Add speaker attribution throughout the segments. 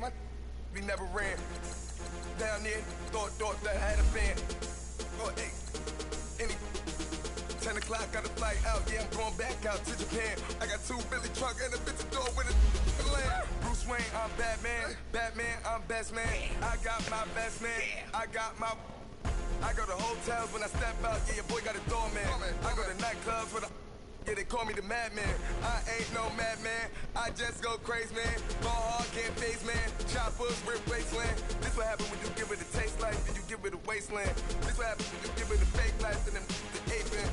Speaker 1: My we never ran. Down there, thought that I had a fan. Oh, hey, any 10 o'clock, got a flight out. Yeah, I'm going back out to Japan. I got 2 Billy truck and a bitch door with a land. Bruce Wayne, I'm Batman. Batman, I'm best man. I got my best man. I go to hotels when I step out. Yeah, your boy got a doorman. I go to nightclubs with a. Yeah, they call me the madman. I ain't no madman. I just go crazy, man. Ball hard, can't face, man. Choppers, rip wasteland. This what happen when you give it a taste life and you give it a wasteland. This what happens when you give it a fake life and then the ape in.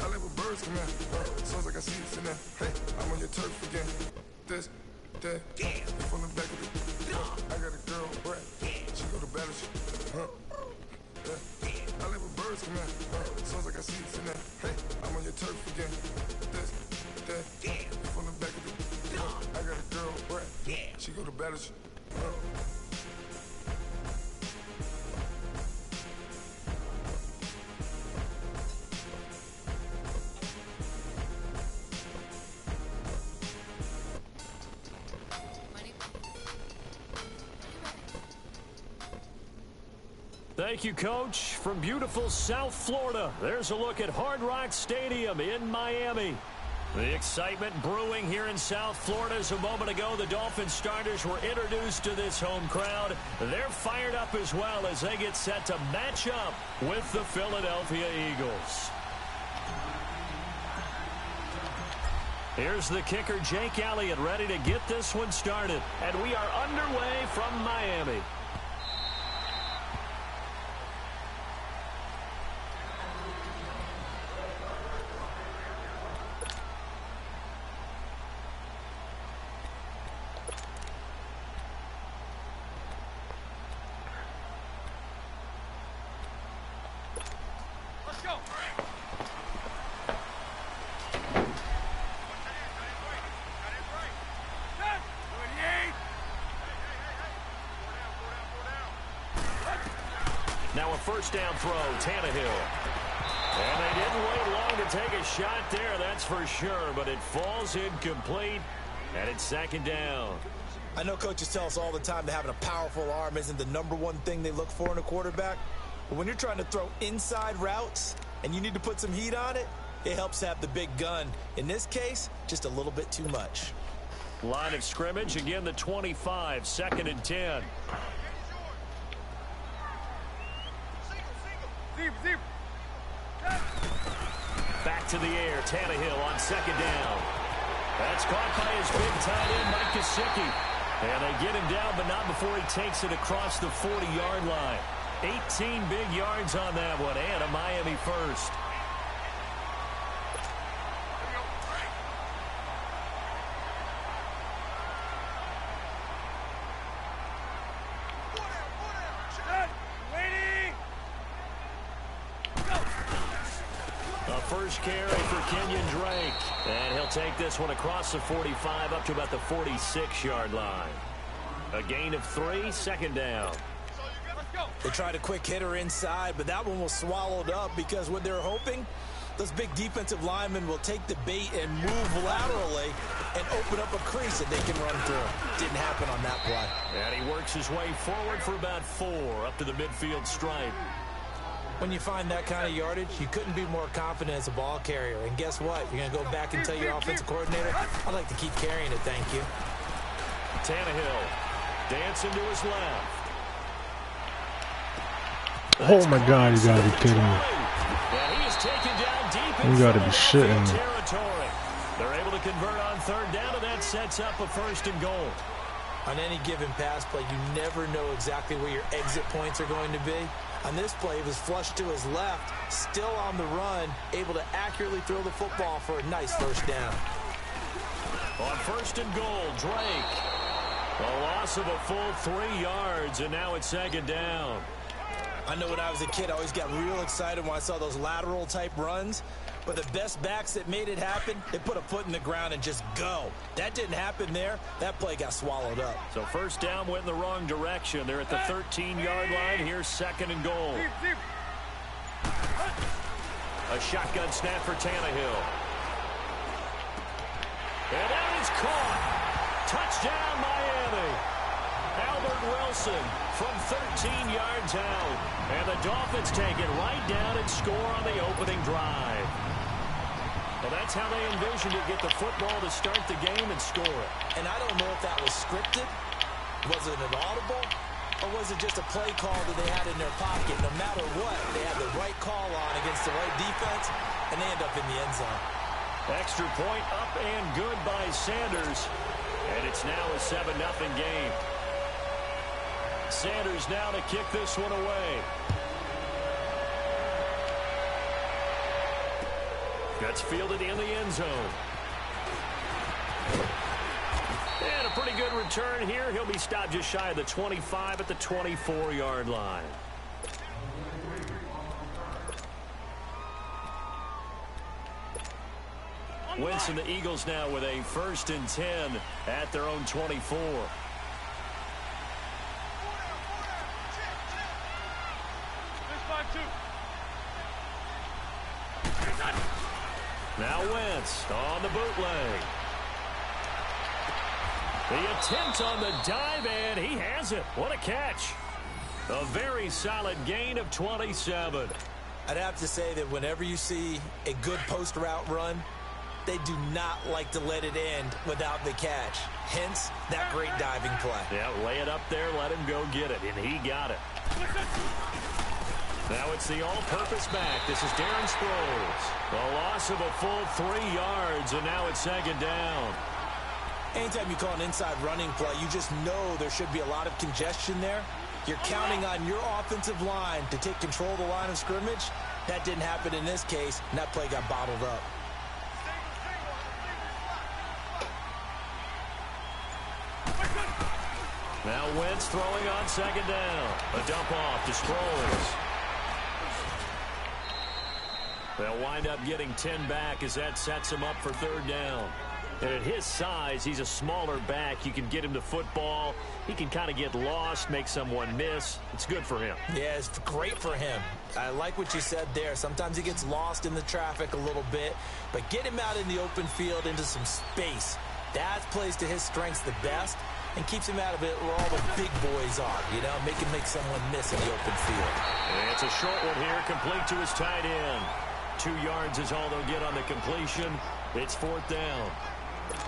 Speaker 1: I live with birds come in. Sounds like I see it in there. Hey, I'm on your turf again. This, that, from the back of the. I got a girl, Brett. She go to battle. I live with birds come in. Sounds like I see it in there. Hey, I'm on your turf again. This, that, from the back of the. I got a girl, Brett. She go to battle.
Speaker 2: Thank you, Coach. From beautiful South Florida, there's a look at Hard Rock Stadium in Miami. The excitement brewing here in South Florida as a moment ago the Dolphins starters were introduced to this home crowd. They're fired up as well as they get set to match up with the Philadelphia Eagles. Here's the kicker, Jake Elliott, ready to get this one started. And we are underway from Miami. Now a first down throw, Tannehill. And they didn't wait long to take a shot there, that's for sure. But it falls incomplete, and it's second down.
Speaker 3: I know coaches tell us all the time that having a powerful arm isn't the #1 thing they look for in a quarterback. But when you're trying to throw inside routes and you need to put some heat on it, it helps to have the big gun. In this case, just a little bit too much.
Speaker 2: Line of scrimmage, again the 25, 2nd and 10. Back to the air, Tannehill on 2nd down. That's caught by his big tight end, Mike Gesicki. And they get him down, but not before he takes it across the 40-yard line. 18 big yards on that one, and a Miami first. First carry for Kenyon Drake. And he'll take this one across the 45 up to about the 46-yard line. A gain of 3, 2nd down.
Speaker 3: They tried a quick hitter inside, but that one was swallowed up because what they're hoping, those big defensive linemen will take the bait and move laterally and open up a crease that they can run through. Didn't happen on that play.
Speaker 2: And he works his way forward for about 4 up to the midfield stripe.
Speaker 3: When you find that kind of yardage, you couldn't be more confident as a ball carrier. And guess what? You're going to go back and tell your offensive coordinator, I'd like to keep carrying it, thank you.
Speaker 2: Tannehill dancing to his left.
Speaker 4: Oh my God, you gotta be kidding me.
Speaker 2: And he is taken down deep
Speaker 4: You gotta be shitting me.
Speaker 2: territory. They're able to convert on 3rd down, and that sets up a 1st and goal.
Speaker 3: On any given pass play, you never know exactly where your exit points are going to be. On this play, he was flushed to his left, still on the run, able to accurately throw the football for a nice 1st down.
Speaker 2: On 1st and goal, Drake. A loss of a full 3 yards, and now it's 2nd down.
Speaker 3: I know when I was a kid, I always got real excited when I saw those lateral-type runs. But the best backs that made it happen, they put a foot in the ground and just go. That didn't happen there. That play got swallowed up.
Speaker 2: So 1st down went in the wrong direction. They're at the 13-yard line. Here's 2nd and goal. A shotgun snap for Tannehill. And that is caught. Touchdown, Miami. Wilson from 13 yards out. And the Dolphins take it right down and score on the opening drive. Well, that's how they envisioned to get the football to start the game and score it.
Speaker 3: And I don't know if that was scripted. Was it an audible? Or was it just a play call that they had in their pocket? No matter what, they had the right call on against the right defense, and they end up in the end zone.
Speaker 2: Extra point up and good by Sanders. And it's now a 7-0 game. Sanders now to kick this one away. That's fielded in the end zone. And a pretty good return here. He'll be stopped just shy of the 25 at the 24-yard line. Wentz and the Eagles now with a 1st and 10 at their own 24. Now Wentz on the bootleg. The attempt on the dive, and he has it. What a catch. A very solid gain of 27.
Speaker 3: I'd have to say that whenever you see a good post route run, they do not like to let it end without the catch. Hence, that great diving play.
Speaker 2: Yeah, lay it up there, let him go get it, and he got it. Now it's the all-purpose back. This is Darren Sproles. A loss of a full 3 yards, and now it's 2nd down.
Speaker 3: Anytime you call an inside running play, you just know there should be a lot of congestion there. You're counting on your offensive line to take control of the line of scrimmage. That didn't happen in this case, and that play got bottled up.
Speaker 2: Now Wentz throwing on 2nd down. A dump off to Sproles. They'll wind up getting 10 back as that sets him up for 3rd down. And at his size, he's a smaller back. You can get him to football. He can kind of get lost, make someone miss. It's good for him.
Speaker 3: Yeah, it's great for him. I like what you said there. Sometimes he gets lost in the traffic a little bit, but get him out in the open field into some space. That plays to his strengths the best and keeps him out of it where all the big boys are, you know, make someone miss in the open field.
Speaker 2: And it's a short one here, complete to his tight end. 2 yards is all they'll get on the completion. It's 4th down.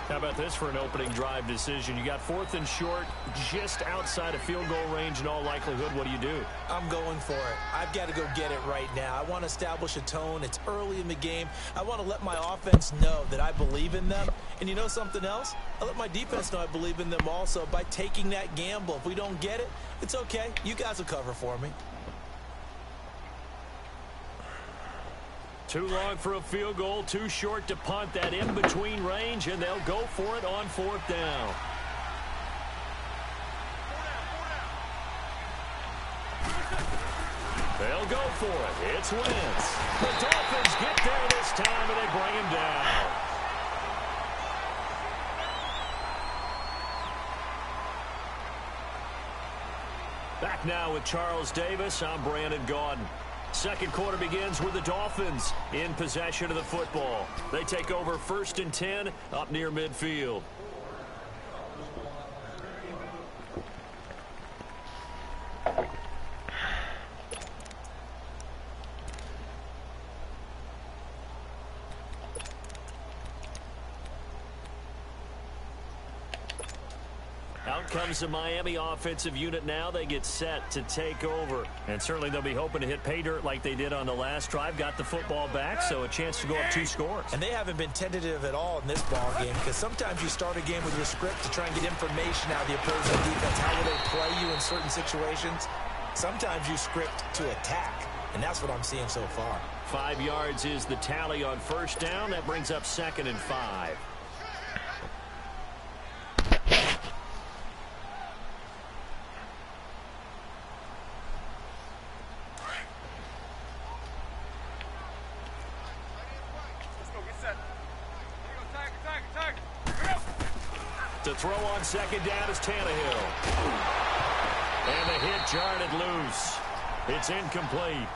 Speaker 2: How about this for an opening drive decision? You got 4th and short, just outside of field goal range in all likelihood. What do you do?
Speaker 3: I'm going for it. I've got to go get it right now. I want to establish a tone. It's early in the game. I want to let my offense know that I believe in them. And you know something else? I let my defense know I believe in them also by taking that gamble. If we don't get it, it's okay. You guys will cover for me.
Speaker 2: Too long for a field goal, too short to punt. That in-between range, and they'll go for it on 4th down. They'll go for it. It's Wentz. The Dolphins get there this time, and they bring him down. Back now with Charles Davis. I'm Brandon Gaudin. Second quarter begins with the Dolphins in possession of the football. They take over 1st and 10 up near midfield. Out comes the Miami offensive unit now. They get set to take over. And certainly they'll be hoping to hit pay dirt like they did on the last drive. Got the football back, so a chance to go up 2 scores.
Speaker 3: And they haven't been tentative at all in this ball game, because sometimes you start a game with your script to try and get information out of the opposing defense. How will they play you in certain situations? Sometimes you script to attack, and that's what I'm seeing so far.
Speaker 2: 5 yards is the tally on 1st down. That brings up 2nd and 5. To throw on 2nd down is Tannehill. And the hit jarred it loose. It's incomplete.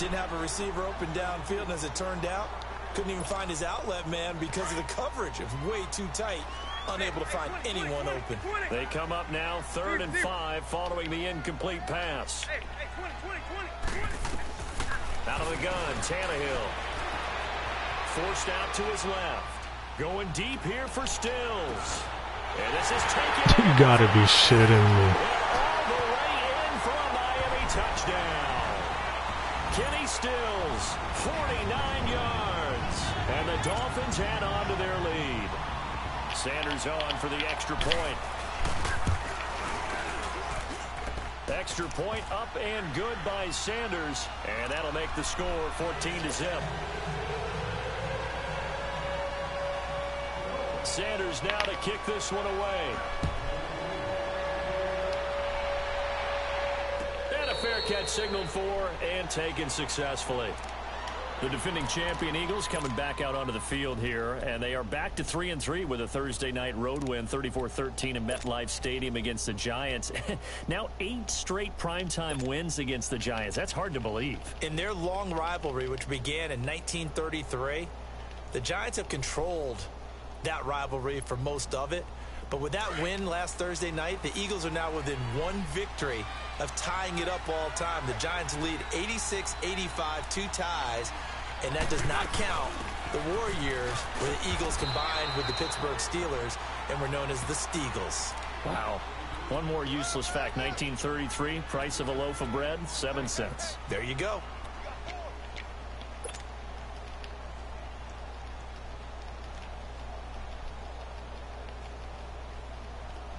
Speaker 3: Didn't have a receiver open downfield, and as it turned out, couldn't even find his outlet man because of the coverage. It was way too tight. unable to find anyone open.
Speaker 2: They come up now 3rd and 5 following the incomplete pass. Out of the gun, Tannehill. Forced out to his left. Going deep here for Stills. And this is taken.
Speaker 4: You gotta be shitting me.
Speaker 2: All the way in for a Miami touchdown. Kenny Stills, 49 yards. And the Dolphins add on to their lead. Sanders on for the extra point. Extra point up and good by Sanders. And that'll make the score 14-0. Sanders now to kick this one away. And a fair catch signaled for and taken successfully. The defending champion Eagles coming back out onto the field here, and they are back to 3-3 with a Thursday night road win, 34-13 in MetLife Stadium against the Giants. Now 8 straight primetime wins against the Giants. That's hard to believe.
Speaker 3: In their long rivalry, which began in 1933, the Giants have controlled that rivalry for most of it. But with that win last Thursday night, the Eagles are now within 1 victory of tying it up all time. The Giants lead 86-85, 2 ties, and that does not count the war years where the Eagles combined with the Pittsburgh Steelers and were known as the Steagles.
Speaker 2: Wow. One more useless fact, 1933, price of a loaf of bread, 7 cents.
Speaker 3: There you go.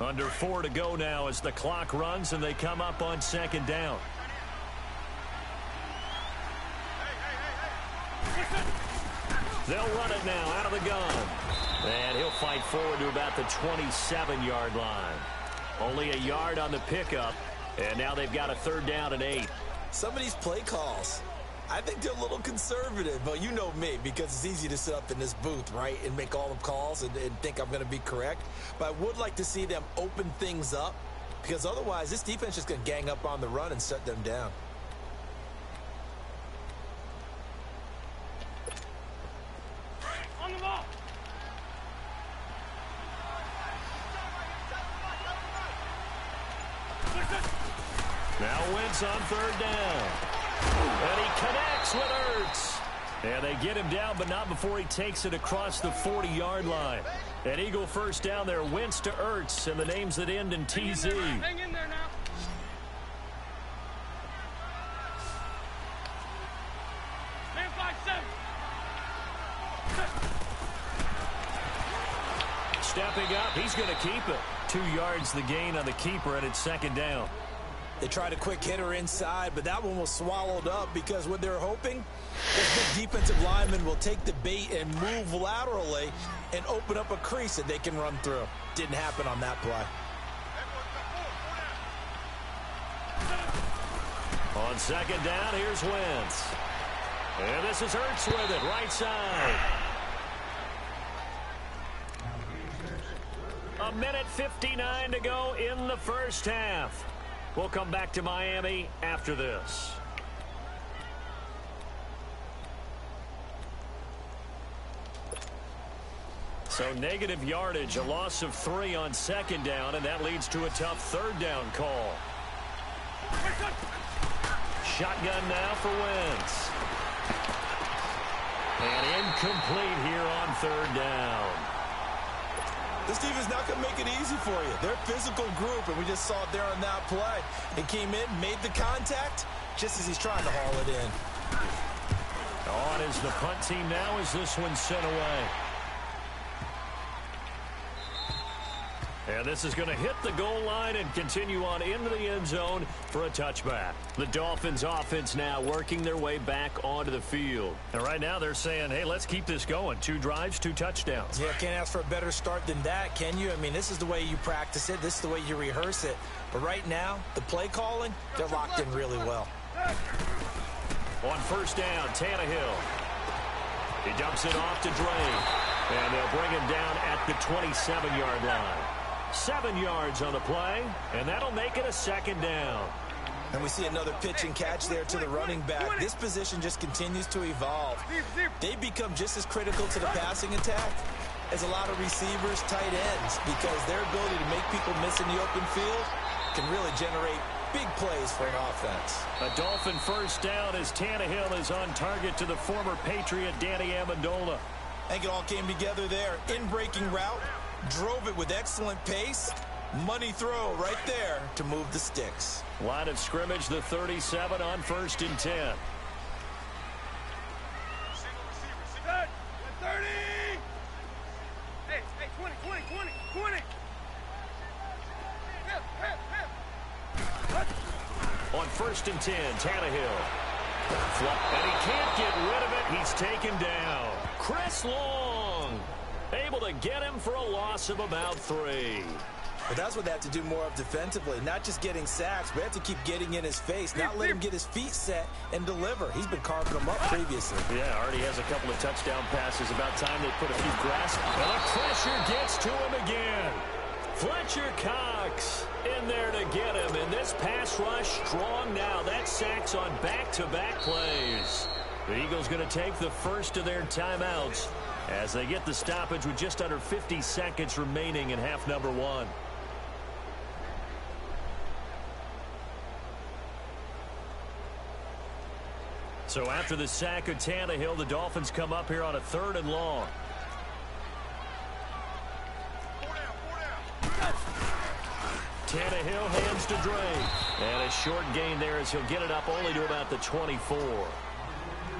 Speaker 2: Under 4 to go now as the clock runs and they come up on 2nd down. They'll run it now out of the gun. And he'll fight forward to about the 27-yard line. Only a yard on the pickup. And now they've got a 3rd down and 8.
Speaker 3: Some of these play calls, I think they're a little conservative, but you know me, because it's easy to sit up in this booth, right, and make all the calls and think I'm going to be correct. But I would like to see them open things up, because otherwise this defense is just going to gang up on the run and shut them down.
Speaker 5: On the ball.
Speaker 2: Now Wentz on 3rd down. And he connects with Ertz. And they get him down, but not before he takes it across the 40-yard line. An Eagle 1st down there, Wentz to Ertz, and the names that end in TZ.
Speaker 5: Hang in there now. Man 5-7.
Speaker 2: Stepping up, he's going to keep it. 2 yards the gain on the keeper, and it's 2nd down.
Speaker 3: They tried a quick hitter inside, but that one was swallowed up because what they're hoping is the defensive lineman will take the bait and move laterally and open up a crease that they can run through. Didn't happen on that play.
Speaker 2: On 2nd down, here's Wentz. And this is Ertz with it, right side. 1:59 to go in the 1st half. We'll come back to Miami after this. So negative yardage, a loss of 3 on 2nd down, and that leads to a tough 3rd down call. Shotgun now for Wentz. And incomplete here on 3rd down.
Speaker 3: This defense not going to make it easy for you. They're a physical group, and we just saw it there on that play. He came in, made the contact, just as he's trying to haul it in.
Speaker 2: On is the punt team now as this one's sent away. And this is going to hit the goal line and continue on into the end zone for a touchback. The Dolphins offense now working their way back onto the field. And right now they're saying, hey, let's keep this going. 2 drives, 2 touchdowns.
Speaker 3: Yeah, can't ask for a better start than that, can you? I mean, this is the way you practice it. This is the way you rehearse it. But right now, the play calling, they're locked in really well.
Speaker 2: On 1st down, Tannehill. He dumps it off to Dre. And they'll bring him down at the 27-yard line. 7 yards on the play, and that'll make it a 2nd down.
Speaker 3: And we see another pitch and catch there to the running back. This position just continues to evolve. They become just as critical to the passing attack is a lot of receivers, tight ends, because their ability to make people miss in the open field can really generate big plays for an offense.
Speaker 2: A Dolphin first down as Tannehill is on target to the former Patriot Danny Amendola.
Speaker 3: I think it all came together there. In-breaking route, drove it with excellent pace. Money throw right there to move the sticks.
Speaker 2: Line of scrimmage, the 37 on 1st and 10.
Speaker 5: Single receiver. Set. 30. Hey, 20.
Speaker 2: On 1st and 10, Tannehill. And he can't get rid of it. He's taken down. Chris Long able to get him for a loss of about 3.
Speaker 3: But that's what they have to do more of defensively, not just getting sacks, but have to keep getting in his face, not let him get his feet set and deliver. He's been carving them up previously.
Speaker 2: Yeah, already has a couple of touchdown passes. About time they put a few grasp. And the pressure gets to him again. Fletcher Cox in there to get him. And this pass rush strong now. That sack's on back-to-back plays. The Eagles going to take the first of their timeouts as they get the stoppage with just under 50 seconds remaining in half number 1. So after the sack of Tannehill, the Dolphins come up here on a 3rd and long. Tannehill hands to Drake. And a short gain there as he'll get it up only to about the 24.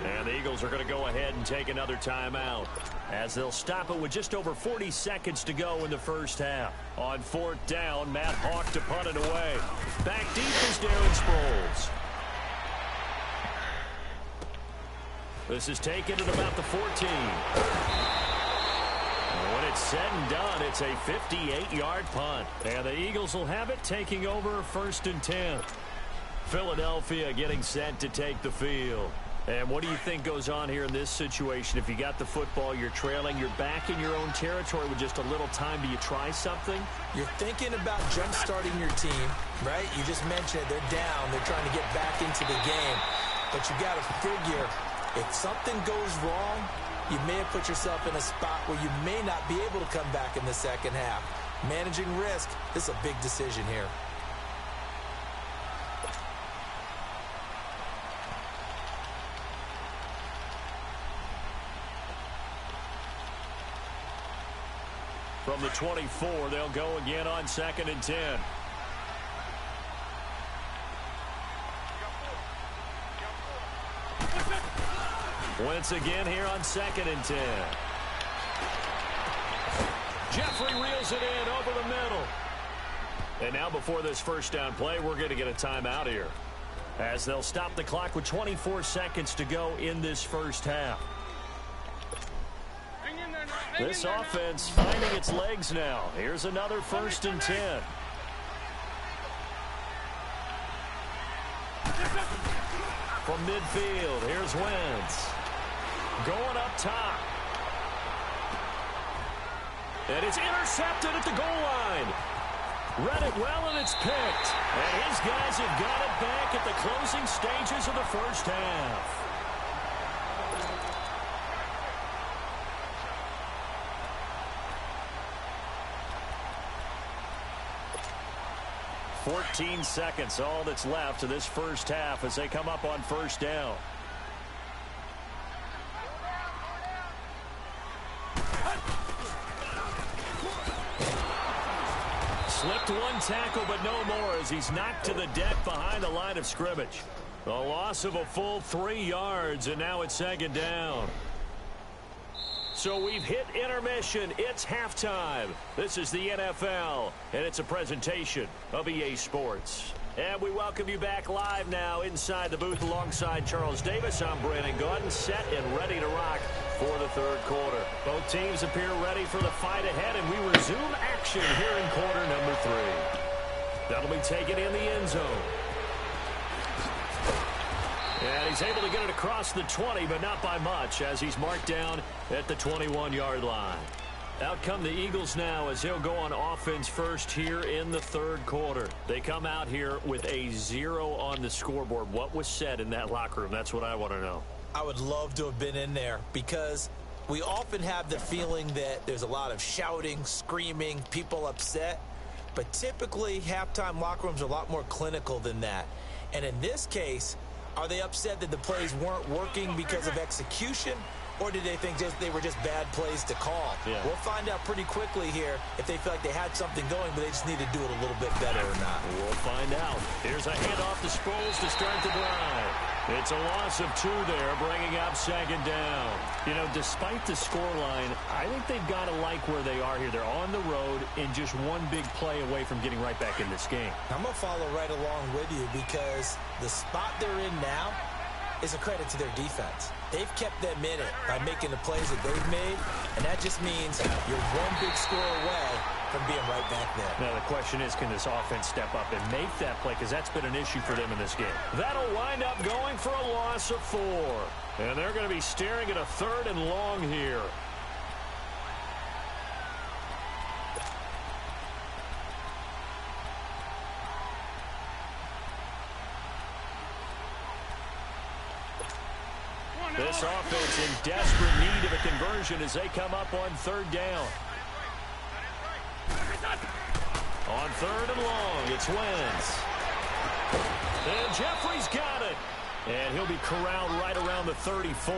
Speaker 2: And the Eagles are going to go ahead and take another timeout as they'll stop it with just over 40 seconds to go in the first half. On 4th down, Matt Hawk to punt it away. Back deep is Darren Sproles. This is taken at about the 14. And when it's said and done, it's a 58-yard punt. And the Eagles will have it, taking over 1st and 10. Philadelphia getting set to take the field. And what do you think goes on here in this situation? If you got the football, you're trailing, you're back in your own territory with just a little time. Do you try something?
Speaker 3: You're thinking about jump-starting your team, right? You just mentioned they're down. They're trying to get back into the game. But you got to figure, if something goes wrong, you may have put yourself in a spot where you may not be able to come back in the second half. Managing risk, this is a big decision here.
Speaker 2: From the 24, they'll go again on 2nd and 10. Once again here on 2nd and 10. Jeffrey reels it in over the middle. And now before this first down play, we're going to get a timeout here, as they'll stop the clock with 24 seconds to go in this first half.
Speaker 5: Hang in there now.
Speaker 2: This offense finding its legs now. Here's another 1st and 10. From midfield, here's Wentz. Going up top. And it's intercepted at the goal line. Read it well, and it's picked. And his guys have got it back at the closing stages of the first half. "14 seconds, all that's left of this first half as they come up on first down. Slipped one tackle, but no more as he's knocked to the deck behind the line of scrimmage. A loss of a full 3 yards, and now it's 2nd down. So we've hit intermission. It's halftime. This is the NFL, and it's a presentation of EA Sports. And we welcome you back live now inside the booth alongside Charles Davis. I'm Brandon Gaudin, set and ready to rock for the third quarter. Both teams appear ready for the fight ahead, and we resume action here in quarter number 3. That'll be taken in the end zone. And he's able to get it across the 20, but not by much, as he's marked down at the 21-yard line. Out come the Eagles now as he'll go on offense first here in the third quarter. They come out here with a 0 on the scoreboard. What was said in that locker room? That's what I want to know.
Speaker 3: I would love to have been in there, because We often have the feeling that there's a lot of shouting, screaming, people upset. But typically, halftime locker rooms are a lot more clinical than that. And in this case, are they upset that the plays weren't working because of execution? Or did they think they were just bad plays to call?
Speaker 2: Yeah.
Speaker 3: We'll find out pretty quickly here if they feel like they had something going, but they just need to do it a little bit better or not.
Speaker 2: We'll find out. Here's a handoff to Sproles to start the drive. It's a loss of 2 there, bringing up second down. You know, despite the scoreline, I think they've got to like where they are here. They're on the road and just one big play away from getting right back in this game.
Speaker 3: I'm going to follow right along with you because the spot they're in now is a credit to their defense. They've kept them in it by making the plays that they've made, and that just means you're one big score away from being right back there.
Speaker 2: Now, the question is, can this offense step up and make that play? Because that's been an issue for them in this game. That'll wind up going for a loss of 4. And they're going to be staring at a 3rd and long here. This offense in desperate need of a conversion as they come up on 3rd down. On 3rd and long, it's Wentz. And Jeffrey's got it. And he'll be corralled right around the 34.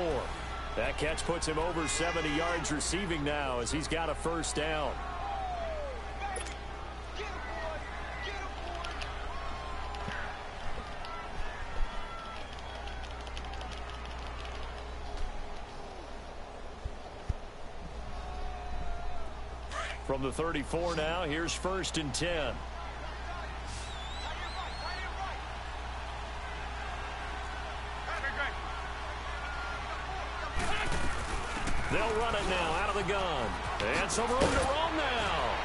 Speaker 2: That catch puts him over 70 yards receiving now as he's got a 1st down. From the 34 now, here's 1st and 10. They'll run it now out of the gun. And some room to roam now.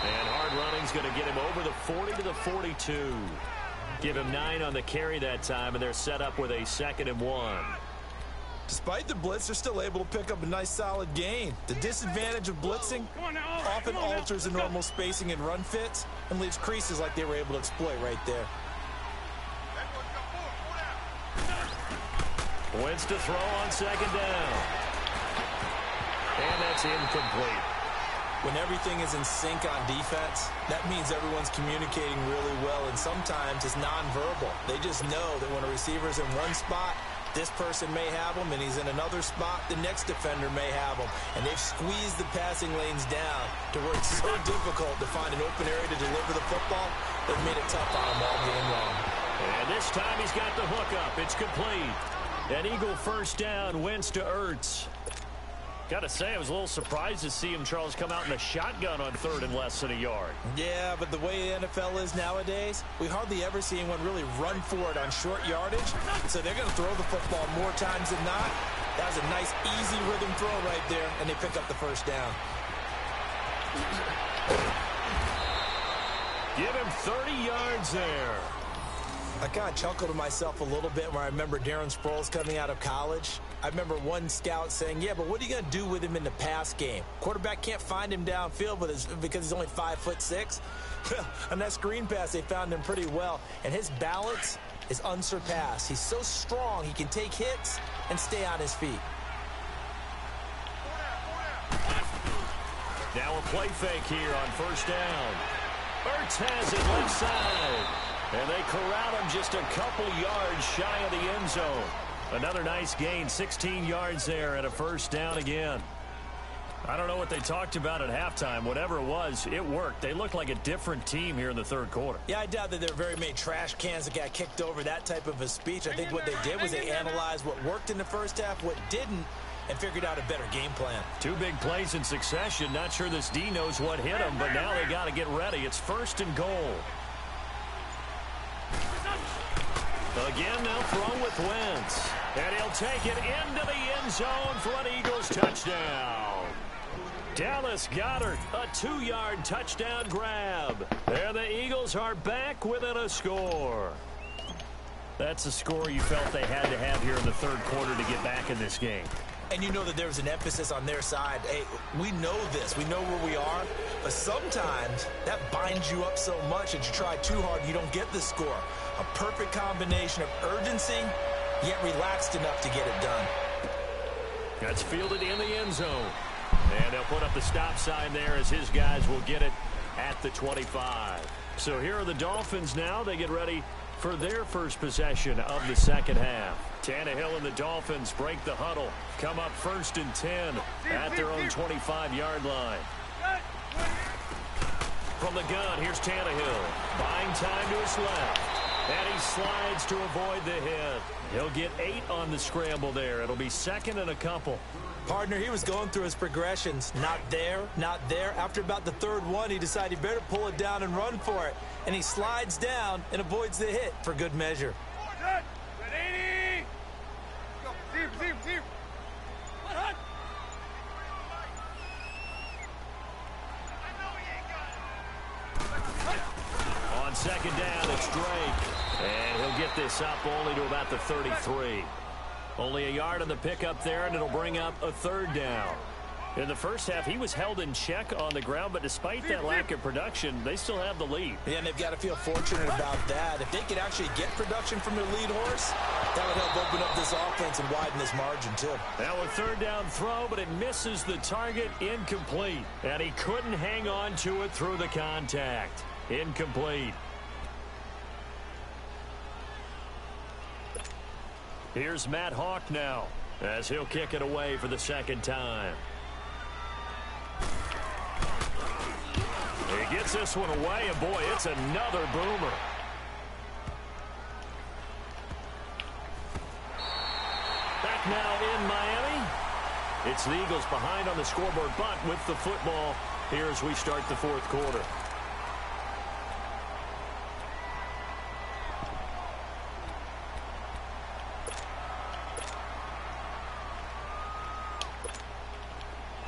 Speaker 2: And hard running's going to get him over the 40 to the 42. Give him 9 on the carry that time, and they're set up with a 2nd and 1.
Speaker 3: Despite the blitz, they're still able to pick up a nice solid gain. The disadvantage of blitzing often alters the normal spacing and run fits and leaves creases like they were able to exploit right there.
Speaker 2: Wentz to throw on 2nd down. And that's incomplete.
Speaker 3: When everything is in sync on defense, that means everyone's communicating really well, and sometimes it's nonverbal. They just know that when a receiver's in one spot, this person may have him, and he's in another spot, the next defender may have him. And they've squeezed the passing lanes down to where it's so difficult to find an open area to deliver the football. They've made it tough on him all game long.
Speaker 2: And this time he's got the hook up. It's complete. An Eagle 1st down, Wentz to Ertz. Got to say, I was a little surprised to see him, Charles, come out in a shotgun on 3rd and less than a yard.
Speaker 3: Yeah, but the way the NFL is nowadays, we hardly ever see anyone really run for it on short yardage. So they're going to throw the football more times than not. That was a nice, easy rhythm throw right there, and they pick up the 1st down.
Speaker 2: Give him 30 yards there.
Speaker 3: I kind of chuckled to myself a little bit when I remember Darren Sproles coming out of college. I remember one scout saying, yeah, but what are you going to do with him in the pass game? Quarterback can't find him downfield because he's only 5'6". On that screen pass, they found him pretty well. And his balance is unsurpassed. He's so strong, he can take hits and stay on his feet.
Speaker 2: Now a play fake here on 1st down. Ertz has it left side. And they corral him just a couple yards shy of the end zone. Another nice gain, 16 yards there and a 1st down again. I don't know what they talked about at halftime. Whatever it was, it worked. They looked like a different team here in the 3rd quarter.
Speaker 3: Yeah, I doubt that there were very many trash cans that got kicked over, that type of a speech. I think what they did was they analyzed what worked in the 1st half, what didn't, and figured out a better game plan. 2
Speaker 2: big plays in succession. Not sure this D knows what hit him, but now they got to get ready. It's 1st and goal. Again, now throw with Wentz. And he'll take it into the end zone for an Eagles touchdown. Dallas Goedert, a 2-yard touchdown grab. There the Eagles are back within a score. That's a score you felt they had to have here in the 3rd quarter to get back in this game.
Speaker 3: And you know that there's an emphasis on their side. Hey, we know this. We know where we are. But sometimes that binds you up so much that you try too hard, you don't get the score. A perfect combination of urgency, yet relaxed enough to get it done.
Speaker 2: That's fielded in the end zone. And they'll put up the stop sign there as his guys will get it at the 25. So here are the Dolphins now. They get ready for their first possession of the second half. Tannehill and the Dolphins break the huddle. Come up 1st and 10 at their own 25-yard line. From the gun, here's Tannehill. Buying time to his left. And he slides to avoid the hit. He'll get 8 on the scramble there. It'll be 2nd and a couple.
Speaker 3: Partner, he was going through his progressions. Not there, not there. After about the 3rd one, he decided he better pull it down and run for it. And he slides down and avoids the hit for good measure.
Speaker 2: On 2nd down, it's Drake. And he'll get this up only to about the 33. Only a yard on the pickup there, and it'll bring up a 3rd down. In the first half, he was held in check on the ground, but despite that lack of production, they still have the lead.
Speaker 3: Yeah, and they've got to feel fortunate about that. If they could actually get production from their lead horse, that would help open up this offense and widen this margin, too.
Speaker 2: Now a 3rd down throw, but it misses the target. Incomplete. And he couldn't hang on to it through the contact. Incomplete. Here's Matt Hawk now as he'll kick it away for the 2nd time. He gets this one away, and boy, it's another boomer. Back now in Miami. It's the Eagles behind on the scoreboard, but with the football here as we start the 4th quarter.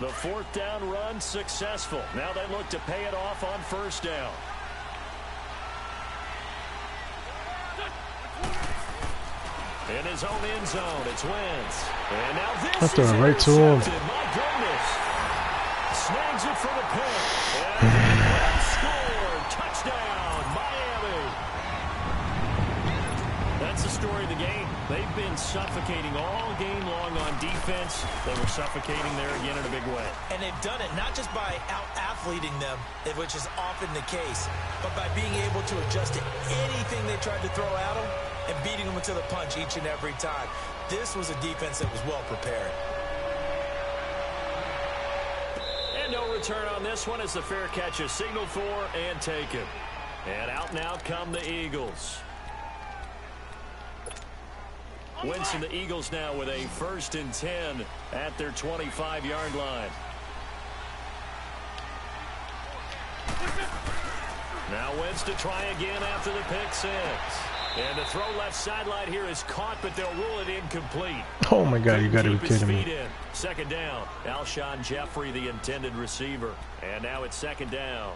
Speaker 2: The 4th down run successful. Now they look to pay it off on 1st down. In his own end zone, it's Wentz. And now this is
Speaker 4: right to him.
Speaker 2: My goodness. Snags it for the pick. And scored. Touchdown, Miami. That's the story of the game. They've been suffocating all game long on defense. They were suffocating there again in a big way.
Speaker 3: And they've done it not just by out-athleting them, which is often the case, but by being able to adjust to anything they tried to throw at them and beating them to the punch each and every time. This was a defense that was well prepared.
Speaker 2: And no return on this one as the fair catch is signaled for and taken. And out now come the Eagles. Wentz and the Eagles now with a 1st and 10 at their 25-yard line. Now Wentz to try again after the pick 6. And the throw left sideline here is caught, but they'll rule it incomplete.
Speaker 4: Oh my God, you got to be kidding me.
Speaker 2: In. 2nd down. Alshon Jeffrey, the intended receiver. And now it's 2nd down.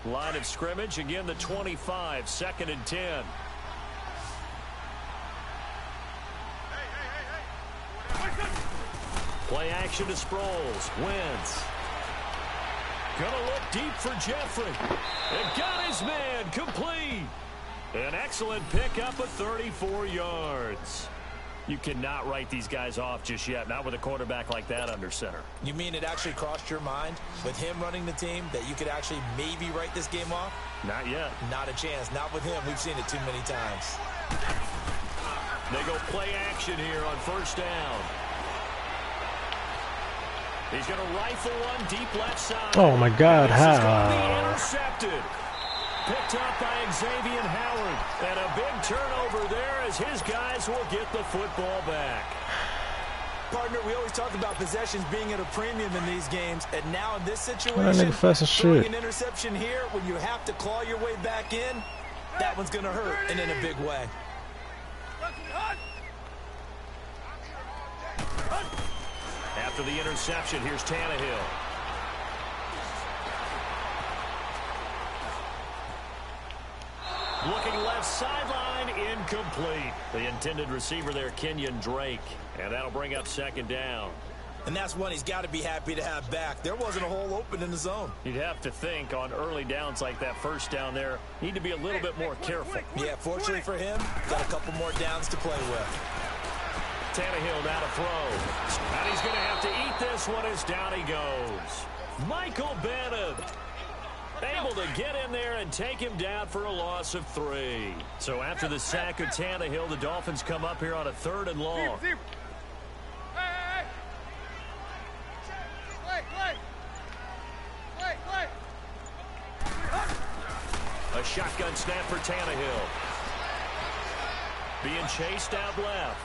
Speaker 2: Line of scrimmage, again the 25, 2nd and 10. Play action to Sproles. Wentz. Gonna look deep for Jeffrey. And got his man complete. An excellent pickup of 34 yards. You cannot write these guys off just yet, not with a quarterback like that under center.
Speaker 3: You mean it actually crossed your mind with him running the team that you could actually maybe write this game off?
Speaker 2: Not yet.
Speaker 3: Not a chance. Not with him. We've seen it too many times.
Speaker 2: They go play action here on 1st down. He's going to rifle one deep left side.
Speaker 4: Oh my God,
Speaker 2: how? Intercepted. Picked up by Xavier Howard. And a big turnover there as his guys will get the football back.
Speaker 3: Partner, we always talk about possessions being at a premium in these games. And now in this situation,
Speaker 4: throwing
Speaker 3: an interception here when you have to claw your way back in, that one's going to hurt, and in a big way.
Speaker 2: After the interception, here's Tannehill. Looking left sideline, incomplete. The intended receiver there, Kenyon Drake. And that'll bring up 2nd down.
Speaker 3: And that's one he's got to be happy to have back. There wasn't a hole open in the zone.
Speaker 2: You'd have to think on early downs like that first down there, need to be a little bit more careful.
Speaker 3: Yeah, fortunately for him, got a couple more downs to play with.
Speaker 2: Tannehill now to throw. And he's going to have to eat this one as down he goes. Michael Bannon able to get in there and take him down for a loss of 3. So after the sack of Tannehill, the Dolphins come up here on a 3rd and long. A shotgun snap for Tannehill. Being chased out left.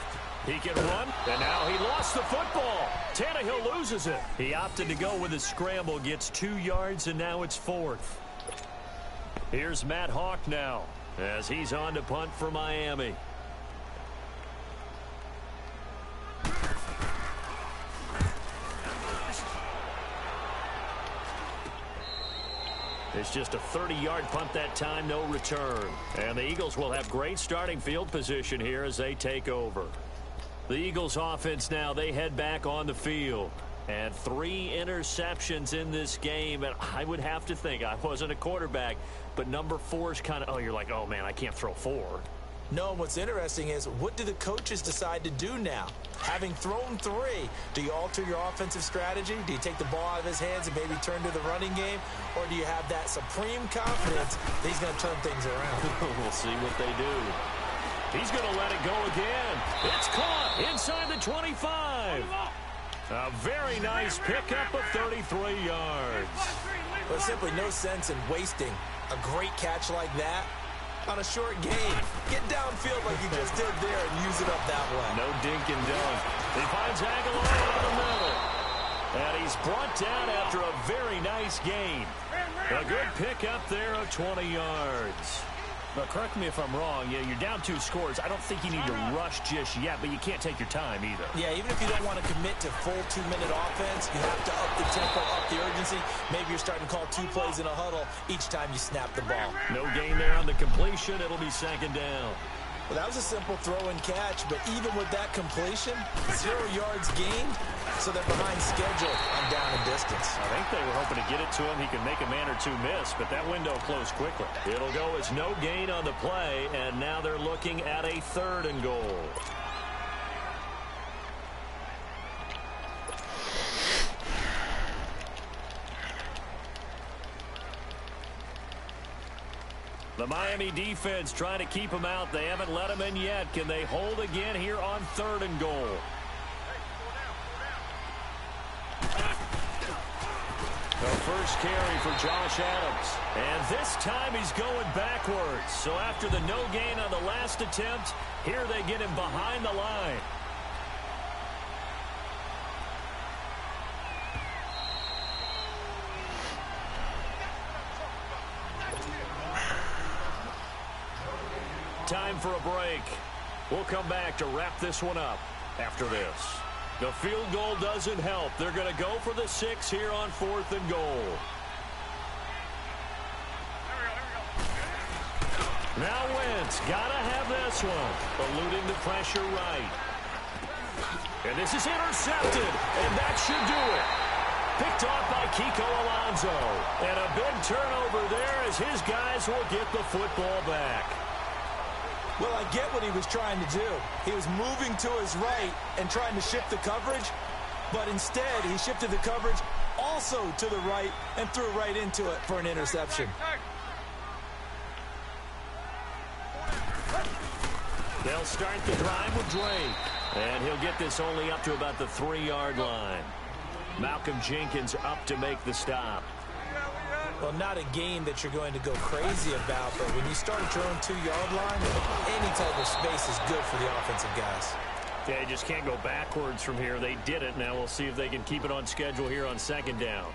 Speaker 2: He can run, and now he lost the football. Tannehill loses it. He opted to go with a scramble, gets 2 yards, and now it's 4th. Here's Matt Hawk now, as he's on to punt for Miami. It's just a 30-yard punt that time, no return. And the Eagles will have great starting field position here as they take over. The Eagles offense now, they head back on the field. And 3 interceptions in this game. And I would have to think, I wasn't a quarterback, but number 4 is kind of, oh, you're like, oh, man, I can't throw 4.
Speaker 3: No, and what's interesting is, what do the coaches decide to do now? Having thrown 3, do you alter your offensive strategy? Do you take the ball out of his hands and maybe turn to the running game? Or do you have that supreme confidence that he's going to turn things around?
Speaker 2: We'll see what they do. He's going to let it go again. It's caught inside the 25. A very nice pickup of 33 yards.
Speaker 3: There's simply no sense in wasting a great catch like that on a short game. Get downfield like you just did there and use it up that way.
Speaker 2: No dink and dunk. He finds Aguilar in the middle. And he's brought down after a very nice gain. A good pickup there of 20 yards. But correct me if I'm wrong. Yeah, you're down 2 scores. I don't think you need to rush just yet, but you can't take your time either.
Speaker 3: Yeah, even if you don't want to commit to full 2-minute offense, you have to up the tempo, up the urgency. Maybe you're starting to call 2 plays in a huddle each time you snap the ball.
Speaker 2: No gain there on the completion. It'll be 2nd down.
Speaker 3: Well, that was a simple throw and catch, but even with that completion, 0 yards gained, so they're behind schedule on down and distance.
Speaker 2: I think they were hoping to get it to him. He can make a man or 2 miss, but that window closed quickly. It'll go as no gain on the play, and now they're looking at a 3rd and goal. The Miami defense trying to keep him out. They haven't let him in yet. Can they hold again here on 3rd and goal? The first carry for Josh Adams. And this time he's going backwards. So after the no gain on the last attempt, here they get him behind the line. Time for a break. We'll come back to wrap this one up after this. The field goal doesn't help. They're going to go for the 6 here on 4th and goal. Now Wentz, gotta have this one. Eluding the pressure right. And this is intercepted, and that should do it. Picked off by Kiko Alonso. And a big turnover there as his guys will get the football back.
Speaker 3: Well, I get what he was trying to do. He was moving to his right and trying to shift the coverage, but instead he shifted the coverage also to the right and threw right into it for an interception.
Speaker 2: They'll start the drive with Drake, and he'll get this only up to about the 3-yard line. Malcolm Jenkins up to make the stop.
Speaker 3: Well, not a game that you're going to go crazy about, but when you start at your own 2-yard line, any type of space is good for the offensive guys.
Speaker 2: Yeah, you just can't go backwards from here. They did it. Now we'll see if they can keep it on schedule here on 2nd down.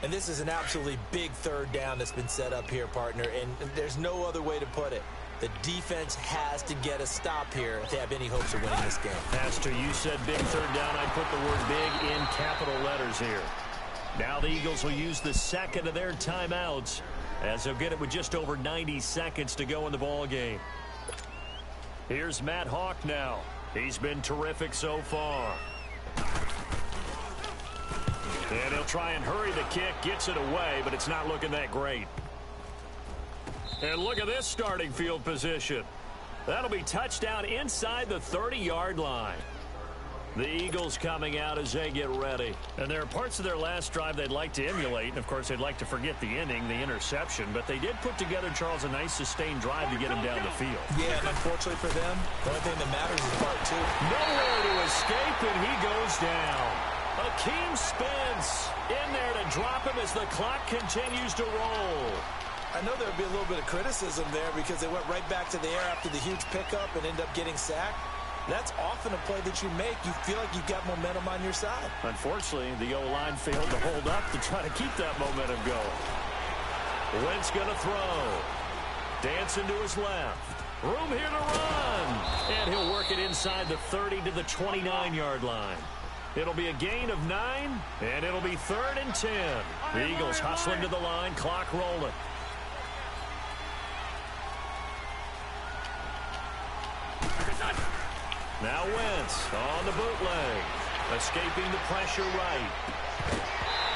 Speaker 3: And this is an absolutely big 3rd down that's been set up here, partner, and there's no other way to put it. The defense has to get a stop here if they have any hopes of winning this game.
Speaker 2: Pastor, you said big 3rd down. I put the word big in capital letters here. Now the Eagles will use the 2nd of their timeouts as they'll get it with just over 90 seconds to go in the ball game. Here's Matt Hawk now. He's been terrific so far. try and hurry the kick, gets it away, but it's not looking that great. And look at this starting field position. That'll be touchdown inside the 30-yard line. The Eagles coming out as they get ready. And there are parts of their last drive they'd like to emulate. And, of course, they'd like to forget the inning, the interception. But they did put together, Charles, a nice sustained drive to get him down the field.
Speaker 3: Yeah, and unfortunately for them, the only thing that matters is part two.
Speaker 2: Nowhere to escape, and he goes down. Akeem Spence in there to drop him as the clock continues to roll.
Speaker 3: I know there would be a little bit of criticism there because they went right back to the air after the huge pickup and end up getting sacked. That's often a play that you make. You feel like you've got momentum on your side.
Speaker 2: Unfortunately, the O-line failed to hold up to try to keep that momentum going. Wentz going to throw. Dancing to his left. Room here to run. And he'll work it inside the 30 to the 29-yard line. It'll be a gain of 9, and it'll be 3rd and 10. The Eagles hustling to the line, clock rolling. Now Wentz on the bootleg. Escaping the pressure right.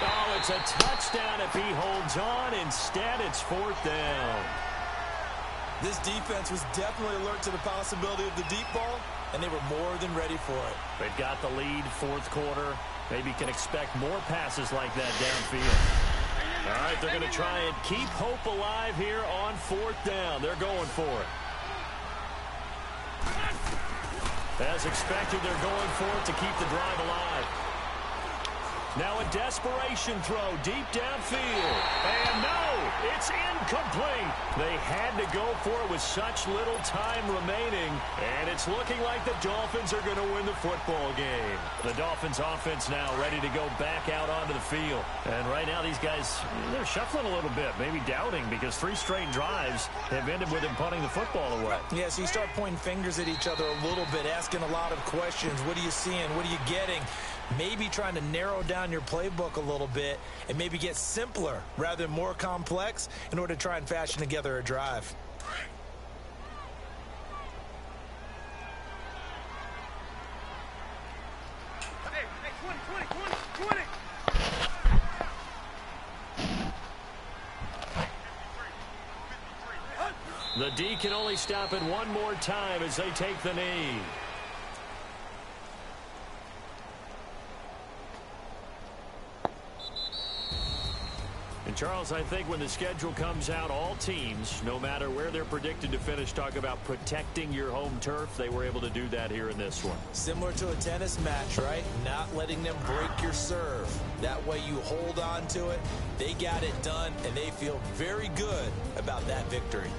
Speaker 2: Oh, it's a touchdown if he holds on. Instead, it's 4th down.
Speaker 3: This defense was definitely alert to the possibility of the deep ball, and they were more than ready for it.
Speaker 2: They've got the lead, 4th quarter. Maybe can expect more passes like that downfield. All right, they're going to try and keep hope alive here on 4th down. They're going for it. As expected, they're going for it to keep the drive alive. Now a desperation throw deep downfield. And no, it's incomplete. They had to go for it with such little time remaining. And it's looking like the Dolphins are going to win the football game. The Dolphins offense now ready to go back out onto the field. And right now these guys, they're shuffling a little bit, maybe doubting because 3 straight drives have ended with them punting the football away.
Speaker 3: Yeah, so you start pointing fingers at each other a little bit, asking a lot of questions. What are you seeing? What are you getting? Maybe trying to narrow down your playbook a little bit and maybe get simpler rather than more complex in order to try and fashion together a drive.
Speaker 5: Hey, 20.
Speaker 2: The D can only stop it one more time as they take the knee. And, Charles, I think when the schedule comes out, all teams, no matter where they're predicted to finish, talk about protecting your home turf. They were able to do that here in this one.
Speaker 3: Similar to a tennis match, right? Not letting them break your serve. That way you hold on to it. They got it done, and they feel very good about that victory.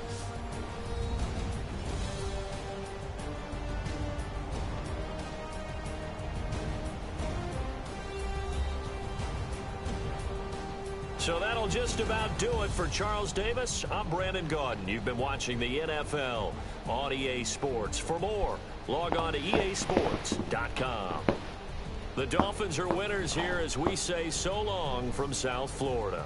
Speaker 2: So that'll just about do it for Charles Davis. I'm Brandon Gaudin. You've been watching the NFL on EA Sports. For more, log on to easports.com. The Dolphins are winners here as we say so long from South Florida.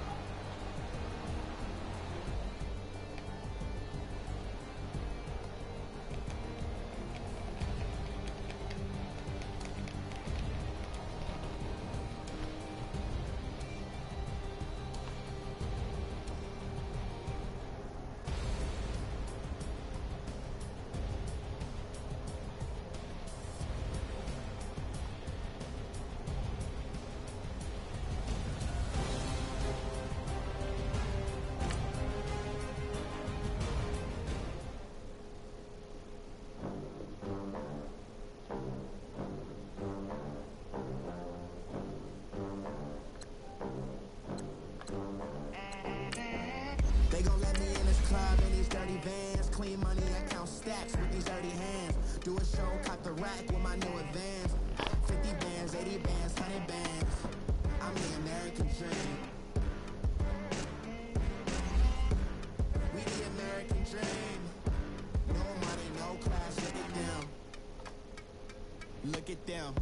Speaker 6: They gon' let me in this club in these dirty vans. Clean money, I count stacks with these dirty hands. Do a show, cop the rack with my new advance. 50 bands, 80 bands, 100 bands. I'm the American dream. We the American dream. No money, no class, look at them. Look at them.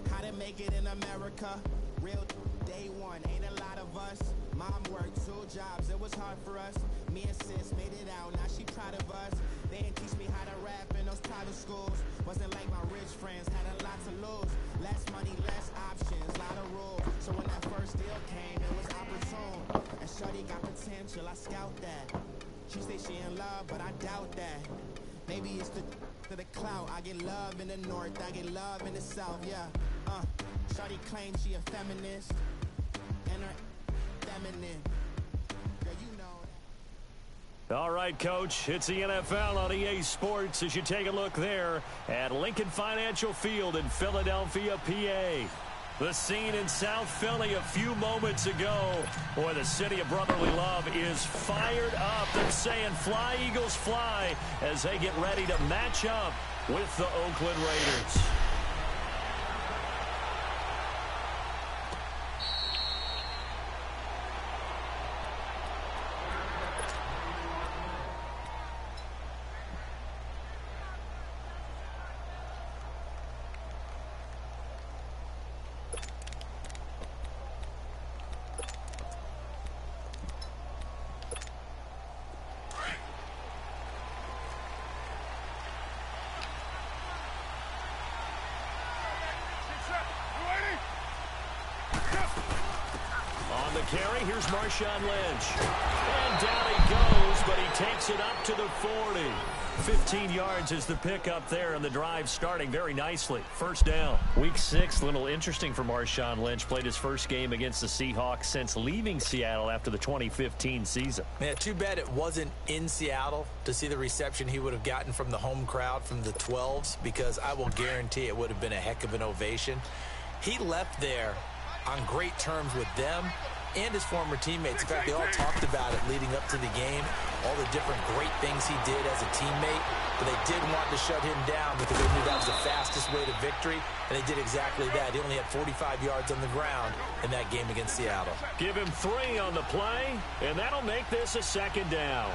Speaker 6: How to make it in America? Real day one, ain't a lot of us. Mom worked 2 jobs, it was hard for us. Me and sis made it out, now she proud of us. They didn't teach me how to rap in those private schools. Wasn't like my rich friends, had a lot to lose. Less money, less options, lot of rules. So So when that first deal came, it was opportune. And shorty got potential, I scout that. She say she in love, but I doubt that. Maybe it's the clout. I get love in the north, I get love in the south, yeah. Shorty claims she a feminist, and her feminine. Girl, you know that.
Speaker 2: All right, Coach, it's the NFL on EA Sports as you take a look there at Lincoln Financial Field in Philadelphia, PA. The scene in South Philly a few moments ago. Boy, the city of brotherly love is fired up. They're saying fly, Eagles, fly as they get ready to match up with the Oakland Raiders. Carry, here's Marshawn Lynch. And down he goes, but he takes it up to the 40. 15 yards is the pickup there, and the drive starting very nicely. First down.
Speaker 7: Week 6, a little interesting for Marshawn Lynch. Played his first game against the Seahawks since leaving Seattle after the 2015 season.
Speaker 3: Man, too bad it wasn't in Seattle to see the reception he would have gotten from the home crowd from the 12s, because I will guarantee it would have been a heck of an ovation. He left there on great terms with them and his former teammates. In fact, they all talked about it leading up to the game, all the different great things he did as a teammate, but they did want to shut him down because they knew that was the fastest way to victory, and they did exactly that. He only had 45 yards on the ground in that game against Seattle.
Speaker 2: Give him 3 on the play, and that'll make this a second down.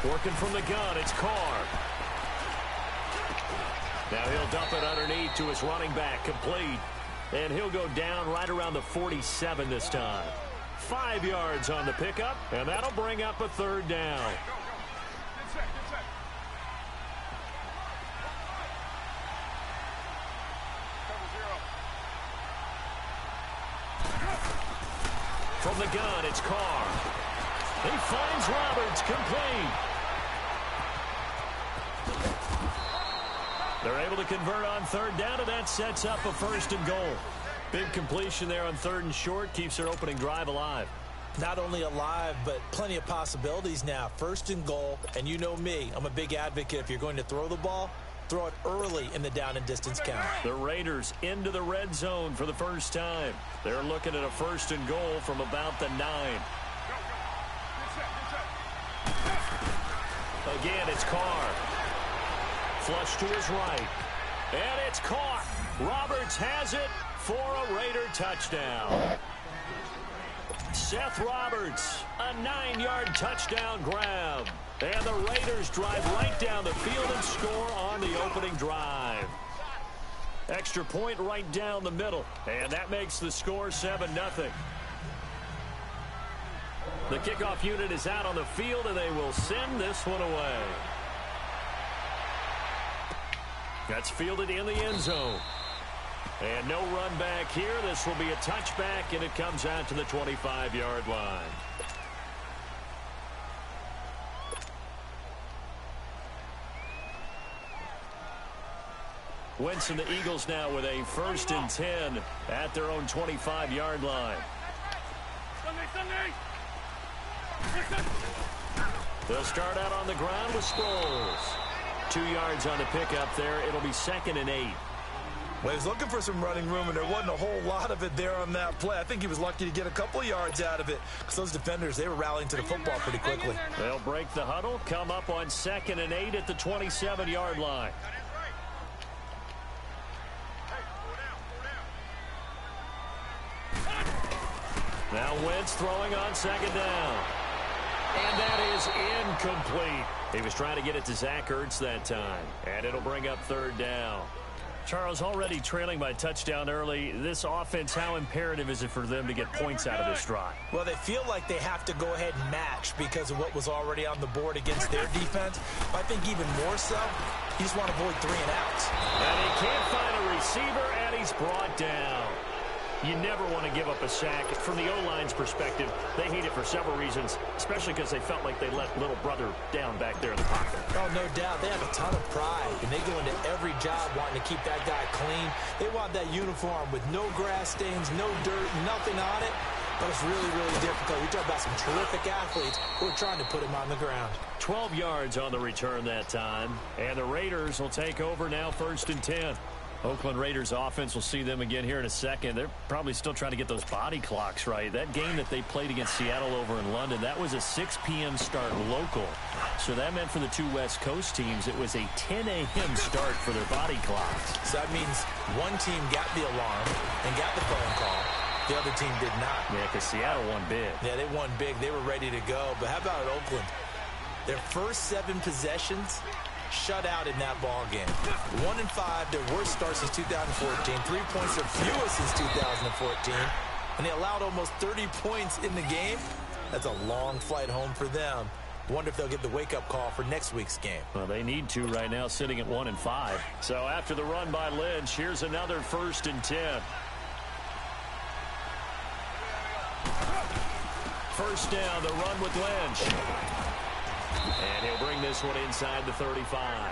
Speaker 2: Working from the gun, it's Carr. Now he'll dump it underneath to his running back, complete. And he'll go down right around the 47 this time. 5 yards on the pickup, and that'll bring up a third down. From the gun, it's Carr. He finds Roberts, complete. They're able to convert on third down, and that sets up a 1st and goal. Big completion there on 3rd and short, keeps their opening drive alive.
Speaker 3: Not only alive, but plenty of possibilities now. 1st and goal, and you know me, I'm a big advocate. If you're going to throw the ball, throw it early in the down and distance count.
Speaker 2: The Raiders into the red zone for the first time. They're looking at a 1st and goal from about the 9. Again, it's Carr. Flush to his right. And it's caught. Roberts has it for a Raider touchdown. Seth Roberts, a 9-yard touchdown grab. And the Raiders drive right down the field and score on the opening drive. Extra point right down the middle. And that makes the score 7-0. The kickoff unit is out on the field, and they will send this one away. That's fielded in the end zone. And no run back here. This will be a touchback, and it comes out to the 25-yard line. Wentz and the Eagles now with a 1st and 10 at their own 25-yard line. They'll start out on the ground with Sproles. 2 yards on the pickup there. It'll be 2nd and 8.
Speaker 3: Well, he was looking for some running room, and there wasn't a whole lot of it there on that play. I think he was lucky to get a couple yards out of it because those defenders, they were rallying to the football pretty quickly.
Speaker 2: They'll break the huddle, come up on 2nd and 8 at the 27-yard line. Now Wentz throwing on 2nd down. And that is incomplete. He was trying to get it to Zach Ertz that time. And it'll bring up 3rd down.
Speaker 7: Charles, already trailing by a touchdown early. This offense, how imperative is it for them to get points out of this drive?
Speaker 3: Well, they feel like they have to go ahead and match because of what was already on the board against their defense. I think even more so, you just want to avoid 3 and outs.
Speaker 2: And he can't find a receiver, and he's brought down. You never want to give up a sack. From the O-line's perspective, they hate it for several reasons, especially because they felt like they let little brother down back there in the pocket.
Speaker 3: Oh, no doubt. They have a ton of pride, and they go into every job wanting to keep that guy clean. They want that uniform with no grass stains, no dirt, nothing on it. But it's really, really difficult. You're talking about some terrific athletes who are trying to put him on the ground.
Speaker 2: 12 yards on the return that time. And the Raiders will take over now, 1st and 10. Oakland Raiders offense, will see them again here in a second. They're probably still trying to get those body clocks right. That game that they played against Seattle over in London, that was a 6 p.m. start local. So that meant for the two West Coast teams, it was a 10 a.m. start for their body clocks.
Speaker 3: So that means one team got the alarm and got the phone call. The other team did not.
Speaker 2: Yeah, because Seattle won big.
Speaker 3: Yeah, they won big. They were ready to go. But how about Oakland? Their first 7 possessions shut out in that ball game. 1-5, their worst start since 2014. 3 points their fewest since 2014. And they allowed almost 30 points in the game. That's a long flight home for them. Wonder if they'll get the wake-up call for next week's game.
Speaker 2: Well, they need to right now, sitting at 1-5. So after the run by Lynch, here's another 1st and 10. First down, the run with Lynch. And he'll bring this one inside the 35.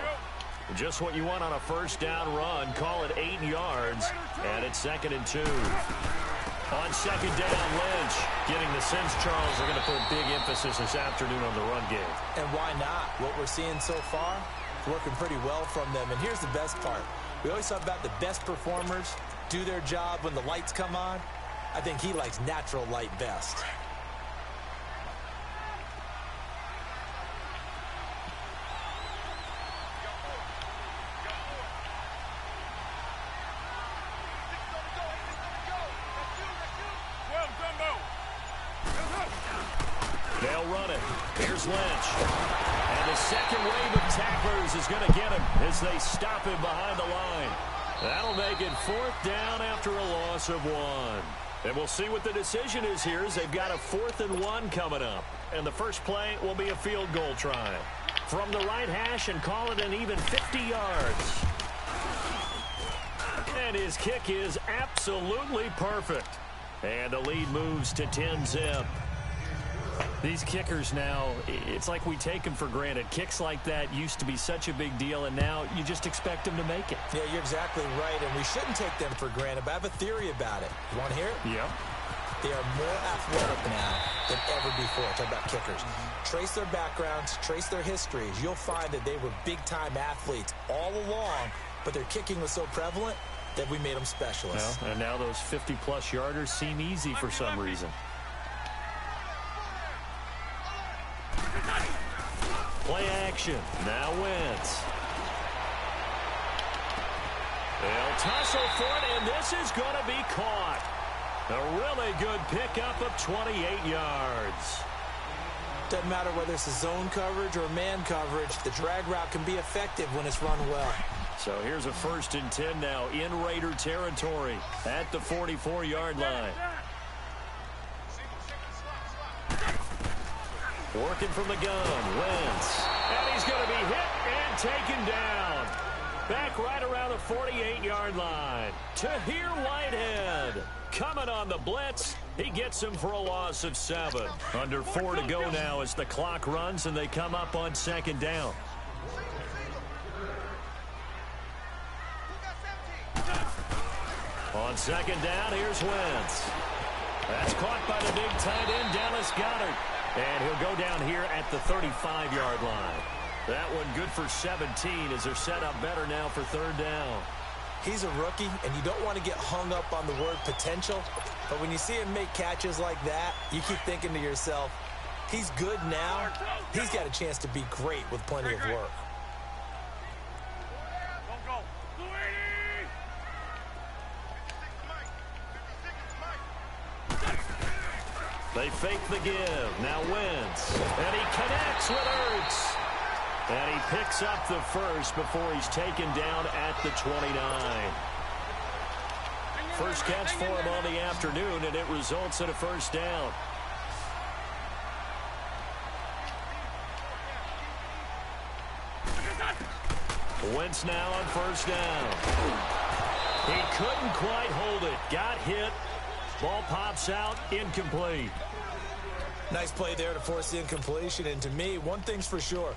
Speaker 2: Just what you want on a first down run. Call it 8 yards. And it's 2nd and 2. On 2nd down, Lynch getting the sense Charles are going to put big emphasis this afternoon on the run game.
Speaker 3: And why not? What we're seeing so far is working pretty well from them. And here's the best part. We always talk about the best performers do their job when the lights come on. I think he likes natural light best.
Speaker 2: They'll run it. Here's Lynch. And the second wave of tacklers is going to get him as they stop him behind the line. That'll make it 4th down after a loss of 1. And we'll see what the decision is here as they've got a 4th and 1 coming up. And the first play will be a field goal try. From the right hash and call it an even 50 yards. And his kick is absolutely perfect. And the lead moves to 10-zip. These kickers now, it's like we take them for granted. Kicks like that used to be such a big deal, and now you just expect them to make it.
Speaker 3: Yeah, you're exactly right, and we shouldn't take them for granted, but I have a theory about it. You want to hear it?
Speaker 2: Yep.
Speaker 3: They are more athletic now than ever before. Talk about kickers. Trace their backgrounds, trace their histories. You'll find that they were big-time athletes all along, but their kicking was so prevalent that we made them specialists.
Speaker 2: Well, and now those 50-plus yarders seem easy for some reason. Play action. Now Wentz. They'll tussle for it, and this is going to be caught. A really good pickup of 28 yards.
Speaker 3: Doesn't matter whether it's a zone coverage or man coverage, the drag route can be effective when it's run well.
Speaker 2: So here's a 1st and 10 now in Raider territory at the 44-yard line. Working from the gun, Wentz. And he's going to be hit and taken down. Back right around the 48-yard line. Tahir Whitehead coming on the blitz. He gets him for a loss of 7. Under 4 to go now as the clock runs and they come up on 2nd down. On 2nd down, here's Wentz. That's caught by the big tight end, Dallas Goedert. And he'll go down here at the 35-yard line. That one good for 17 as they're set up better now for 3rd down.
Speaker 3: He's a rookie, and you don't want to get hung up on the word potential. But when you see him make catches like that, you keep thinking to yourself, he's good now. He's got a chance to be great with plenty of work.
Speaker 2: They fake the give. Now Wentz. And he connects with Ertz. And he picks up the first before he's taken down at the 29. First catch for him on the afternoon, and it results in a 1st down. Wentz now on 1st down. He couldn't quite hold it. Got hit, Ball pops out, incomplete.
Speaker 3: Nice play there to force the incompletion. And to me, one thing's for sure.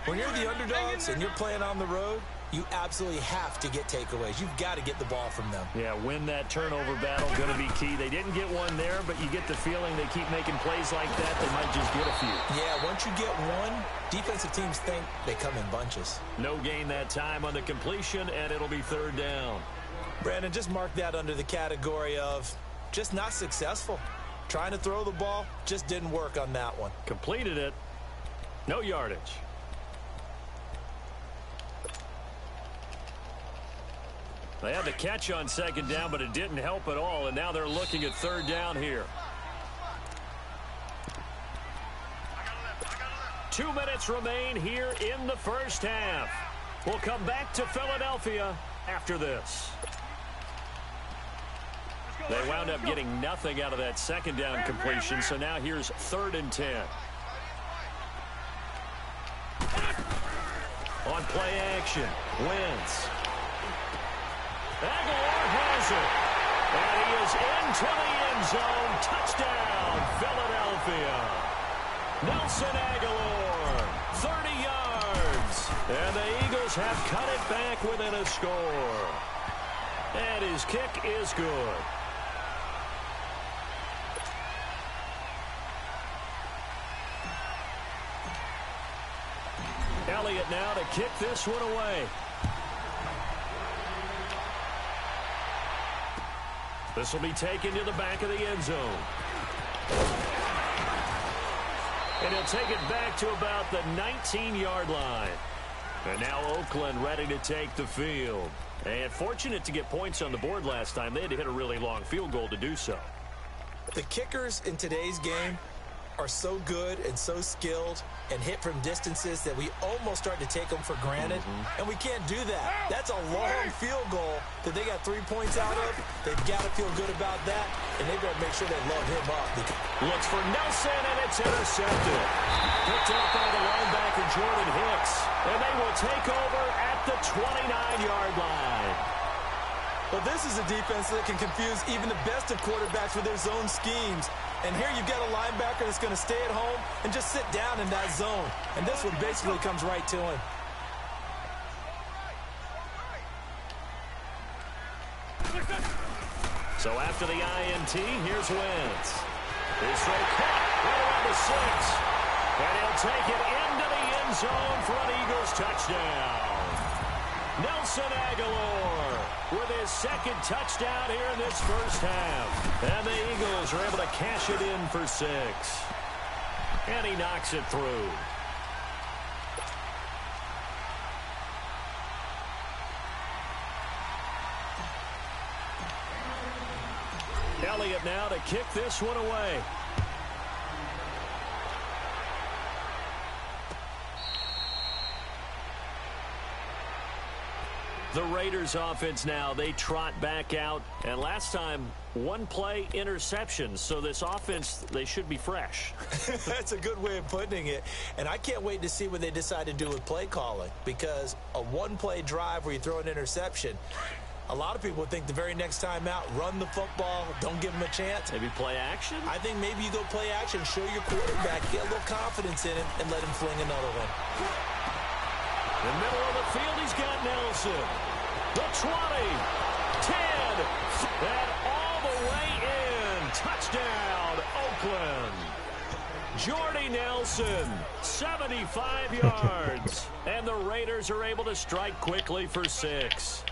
Speaker 3: When you're the underdogs and you're playing on the road, you absolutely have to get takeaways. You've got to get the ball from them.
Speaker 2: Yeah, win that turnover battle, going to be key. They didn't get one there, but you get the feeling they keep making plays like that, they might just get a few.
Speaker 3: Yeah, once you get one, defensive teams think they come in bunches.
Speaker 2: No gain that time on the completion, and it'll be third down.
Speaker 3: Brandon, just mark that under the category of just not successful. Trying to throw the ball, just didn't work on that one.
Speaker 2: Completed it. No yardage. They had the catch on second down, but it didn't help at all, and now they're looking at third down here. 2 minutes remain here in the first half. We'll come back to Philadelphia after this. They wound up getting nothing out of that second down completion, so now here's 3rd and 10. On play action, Wentz. Aguilar has it. And he is into the end zone. Touchdown, Philadelphia. Nelson Aguilar, 30 yards. And the Eagles have cut it back within a score. And his kick is good. Elliott now to kick this one away. This will be taken to the back of the end zone. And he'll take it back to about the 19-yard line. And now Oakland ready to take the field. And fortunate to get points on the board last time. They had to hit a really long field goal to do so.
Speaker 3: The kickers in today's game are so good and so skilled and hit from distances that we almost start to take them for granted. And we can't do that. That's a long field goal that they got 3 points out of. They've got to feel good about that, and they've got to make sure they load him up.
Speaker 2: Looks for Nelson, and it's intercepted. Picked up by the linebacker, Jordan Hicks. And they will take over at the 29-yard line.
Speaker 3: Well, this is a defense that can confuse even the best of quarterbacks with their zone schemes. And here you've got a linebacker that's going to stay at home and just sit down in that zone. And this one basically comes right to him.
Speaker 2: So after the INT, here's Wentz. His throw caught right around the 6. And he'll take it into the end zone for an Eagles touchdown. Nelson Aguilar with his second touchdown here in this first half. And the Eagles are able to cash it in for 6. And he knocks it through. Elliott now to kick this one away. The Raiders offense now, they trot back out. And last time, one play interception. So this offense, they should be fresh.
Speaker 3: That's a good way of putting it. And I can't wait to see what they decide to do with play calling. Because a one-play drive where you throw an interception, a lot of people think the very next time out, run the football, don't give them a chance.
Speaker 2: Maybe play action?
Speaker 3: I think maybe you go play action, show your quarterback, get a little confidence in him, and let him fling another one.
Speaker 2: In the middle of the field, he's got Nelson. The 20, 10, and all the way in. Touchdown, Oakland. Jordy Nelson, 75 yards. And the Raiders are able to strike quickly for 6.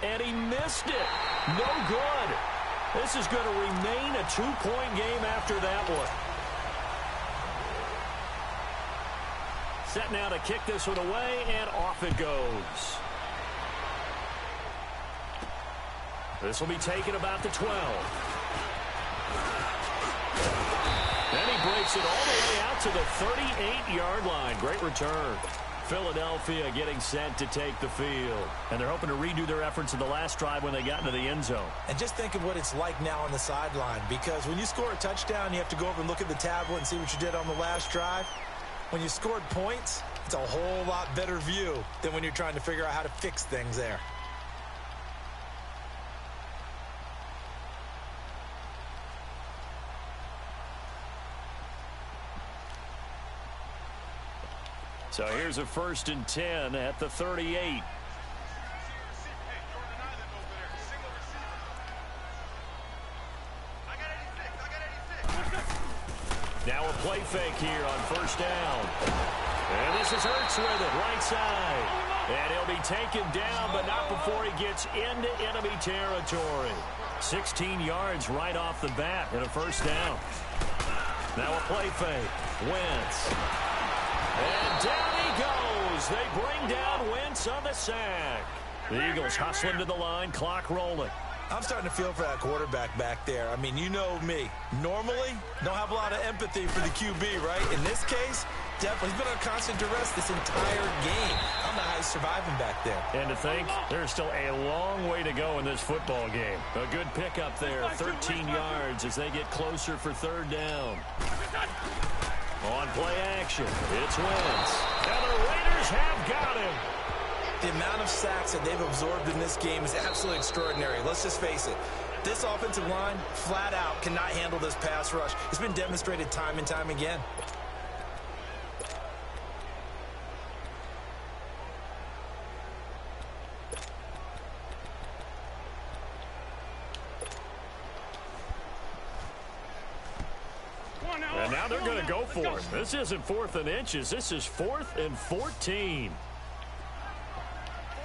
Speaker 2: And he missed it. No good. This is going to remain a 2-point game after that one. Set now to kick this one away, and off it goes. This will be taken about the 12. Then he breaks it all the way out to the 38-yard line. Great return. Philadelphia getting set to take the field. And they're hoping to redo their efforts in the last drive when they got into the end zone.
Speaker 3: And just think of what it's like now on the sideline. Because when you score a touchdown, you have to go over and look at the tablet and see what you did on the last drive. When you scored points, it's a whole lot better view than when you're trying to figure out how to fix things there.
Speaker 2: So here's a 1st and 10 at the 38. Now a play fake here on 1st down. And this is Hurts with it, right side. And he'll be taken down, but not before he gets into enemy territory. 16 yards right off the bat and a 1st down. Now a play fake. Wentz. And down he goes. They bring down Wentz on the sack. The Eagles hustling to the line, clock rolling.
Speaker 3: I'm starting to feel for that quarterback back there. I mean, you know me. Normally, don't have a lot of empathy for the QB, right? In this case, definitely he's been on constant duress this entire game. I don't know how he's surviving back there.
Speaker 2: And to think, there's still a long way to go in this football game. A good pickup there, 13 yards as they get closer for 3rd down. On play action, it's Wentz. And the Raiders have got him.
Speaker 3: The amount of sacks that they've absorbed in this game is absolutely extraordinary. Let's just face it. This offensive line, flat out, cannot handle this pass rush. It's been demonstrated time and time again.
Speaker 2: And now they're going to go for it. This isn't 4th and inches. This is 4th and 14.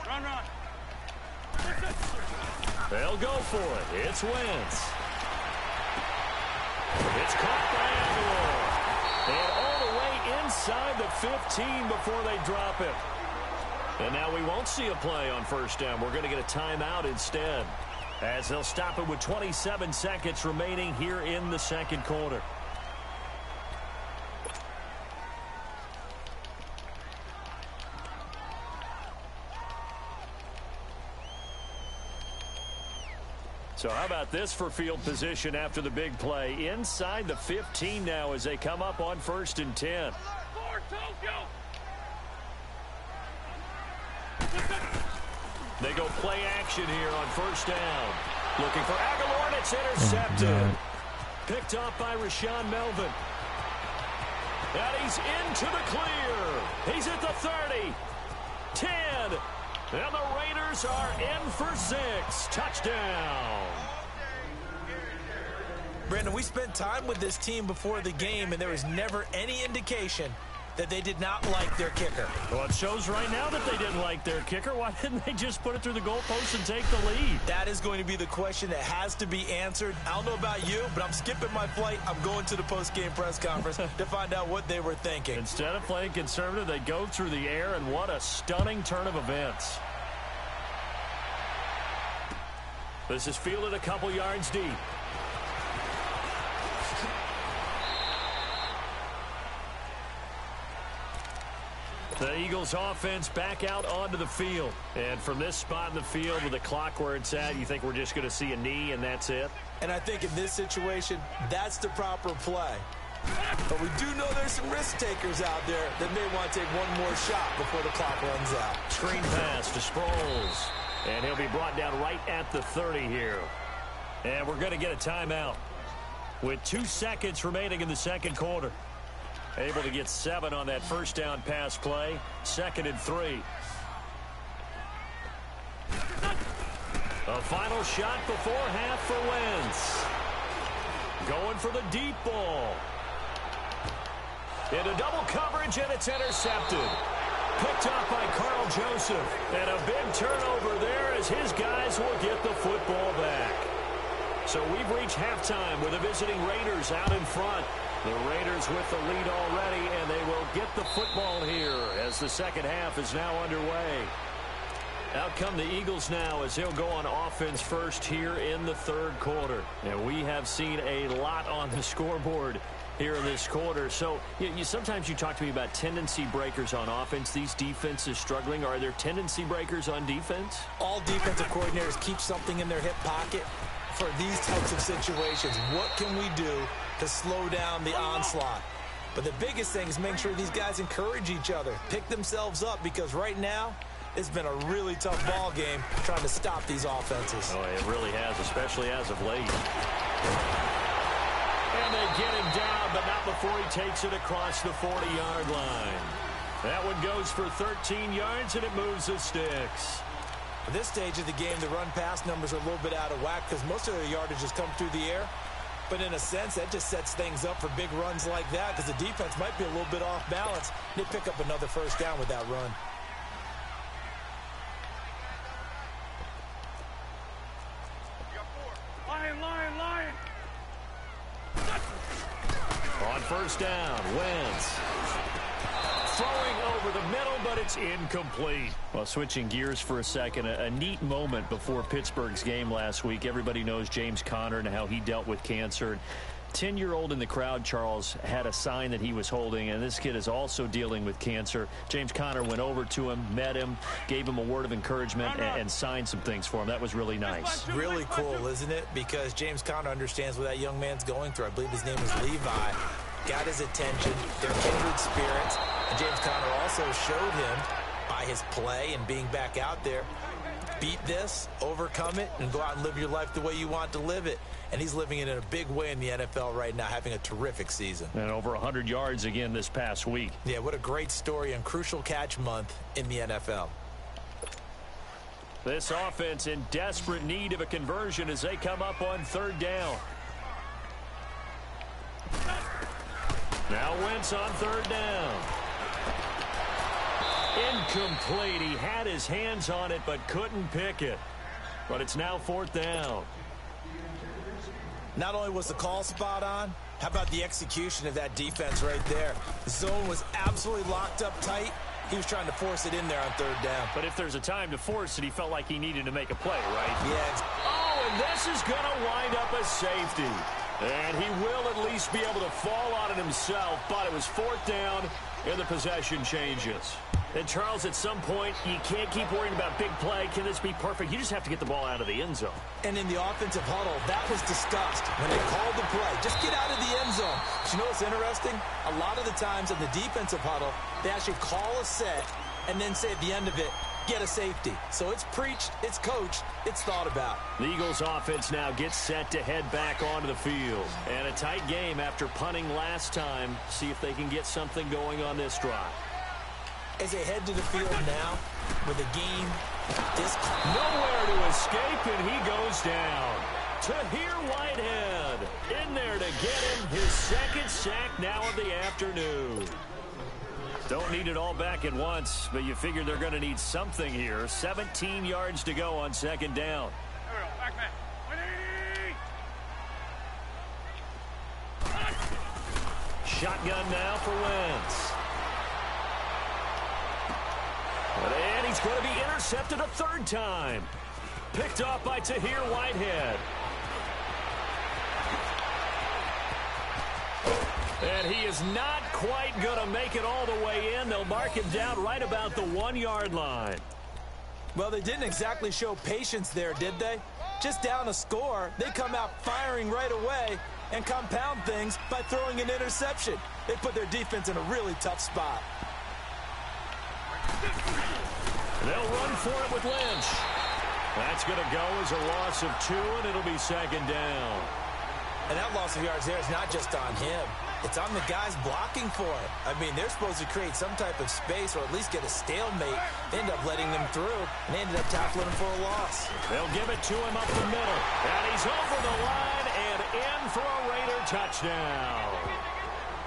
Speaker 5: Run.
Speaker 2: They'll go for it. It's Wentz. It's caught by Aguilar. And all the way inside the 15 before they drop it. And now we won't see a play on 1st down. We're going to get a timeout instead, as they'll stop it with 27 seconds remaining here in the 2nd quarter. So how about this for field position after the big play? Inside the 15 now as they come up on 1st and 10. They go play action here on 1st down. Looking for Aguilar, and it's intercepted. Picked off by Rashaan Melvin. And he's into the clear. He's at the 30. 10. And the Raiders are in for 6. Touchdown.
Speaker 3: Brandon, we spent time with this team before the game, and there was never any indication that they did not like their kicker.
Speaker 2: Well, it shows right now that they didn't like their kicker. Why didn't they just put it through the goalpost and take the lead?
Speaker 3: That is going to be the question that has to be answered. I don't know about you, but I'm skipping my flight. I'm going to the post-game press conference to find out what they were thinking.
Speaker 2: Instead of playing conservative, they go through the air, and what a stunning turn of events. This is fielded a couple yards deep. The Eagles offense back out onto the field. And from this spot in the field with the clock where it's at, you think we're just going to see a knee and that's it?
Speaker 3: And I think in this situation, that's the proper play. But we do know there's some risk takers out there that may want to take one more shot before the clock runs out.
Speaker 2: Screen pass to Sproles. And he'll be brought down right at the 30 here. And we're going to get a timeout with 2 seconds remaining in the 2nd quarter. Able to get 7 on that 1st down pass play. 2nd and 3. A final shot before half for Wentz. Going for the deep ball. Into double coverage, and it's intercepted. Picked up by Carl Joseph. And a big turnover there as his guys will get the football back. So we've reached halftime with the visiting Raiders out in front. The Raiders with the lead already, and they will get the football here as the 2nd half is now underway. Out come the Eagles now as they'll go on offense first here in the 3rd quarter. And we have seen a lot on the scoreboard here in this quarter. So sometimes you talk to me about tendency breakers on offense. These defenses struggling. Are there tendency breakers on defense?
Speaker 3: All defensive coordinators keep something in their hip pocket for these types of situations. What can we do to slow down the onslaught? But the biggest thing is making sure these guys encourage each other, pick themselves up, because right now it's been a really tough ball game trying to stop these offenses.
Speaker 2: Oh, it really has, especially as of late. And they get him down, but not before he takes it across the 40-yard line. That one goes for 13 yards, and it moves the sticks.
Speaker 3: At this stage of the game, the run-pass numbers are a little bit out of whack because most of their yardage has come through the air. But in a sense, that just sets things up for big runs like that because the defense might be a little bit off balance. They pick up another first down with that run.
Speaker 5: Lion.
Speaker 2: On first down, Wentz. Throwing over the middle, but it's incomplete. Well, switching gears for a second, a neat moment before Pittsburgh's game last week. Everybody knows James Conner and how he dealt with cancer. 10-year-old in the crowd, Charles, had a sign that he was holding, and this kid is also dealing with cancer. James Conner went over to him, met him, gave him a word of encouragement, and signed some things for him. That was really nice.
Speaker 3: Really cool, isn't it? Because James Conner understands what that young man's going through. I believe his name is Levi. Got his attention. They're kindred spirits. And James Conner also showed him by his play and being back out there, beat this, overcome it, and go out and live your life the way you want to live it. And he's living it in a big way in the NFL right now, having a terrific season.
Speaker 2: And over 100 yards again this past week.
Speaker 3: Yeah, what a great story and crucial catch month in the NFL.
Speaker 2: This offense in desperate need of a conversion as they come up on third down. Now Wentz on third down. Incomplete. He had his hands on it but couldn't pick it. But it's now fourth down.
Speaker 3: Not only was the call spot on, how about the execution of that defense right there? The zone was absolutely locked up tight. He was trying to force it in there on third down.
Speaker 2: But if there's a time to force it, he felt like he needed to make a play, right?
Speaker 3: Yeah.
Speaker 2: Oh, and this is going to wind up a safety. And he will at least be able to fall on it himself, but it was fourth down, and the possession changes. And, Charles, at some point, you can't keep worrying about big play. Can this be perfect? You just have to get the ball out of the end zone.
Speaker 3: And in the offensive huddle, that was discussed when they called the play. Just get out of the end zone. But you know what's interesting? A lot of the times in the defensive huddle, they actually call a set and then say at the end of it, get a safety. So it's preached, it's coached, it's thought about.
Speaker 2: The Eagles offense now gets set to head back onto the field. And a tight game after punting last time. See if they can get something going on this drive.
Speaker 3: As they head to the field now with a game this close.
Speaker 2: Nowhere to escape, and he goes down. Tahir Whitehead in there to get him his second sack now of the afternoon. Don't need it all back at once, but you figure they're going to need something here. 17 yards to go on second down.
Speaker 5: There we go. Back man.
Speaker 2: Shotgun now for Wentz. And he's going to be intercepted a third time. Picked off by Tahir Whitehead. And he is not quite going to make it all the way in. They'll mark him down right about the 1-yard line.
Speaker 3: Well, they didn't exactly show patience there, did they? Just down a score, they come out firing right away and compound things by throwing an interception. They put their defense in a really tough spot.
Speaker 2: They'll run for it with Lynch. That's going to go as a loss of 2, and it'll be second down.
Speaker 3: And that loss of yards there is not just on him. It's on the guys blocking for it. I mean, they're supposed to create some type of space or at least get a stalemate. They end up letting them through, and they ended up tackling him for a loss.
Speaker 2: They'll give it to him up the middle. And he's over the line and in for a Raider touchdown.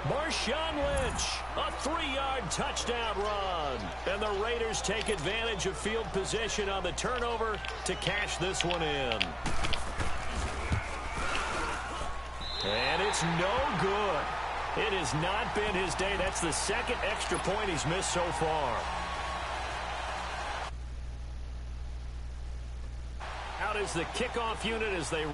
Speaker 2: Marshawn Lynch, a 3-yard touchdown run. And the Raiders take advantage of field position on the turnover to cash this one in. And it's no good. It has not been his day. That's the second extra point he's missed so far. Out is the kickoff unit as they...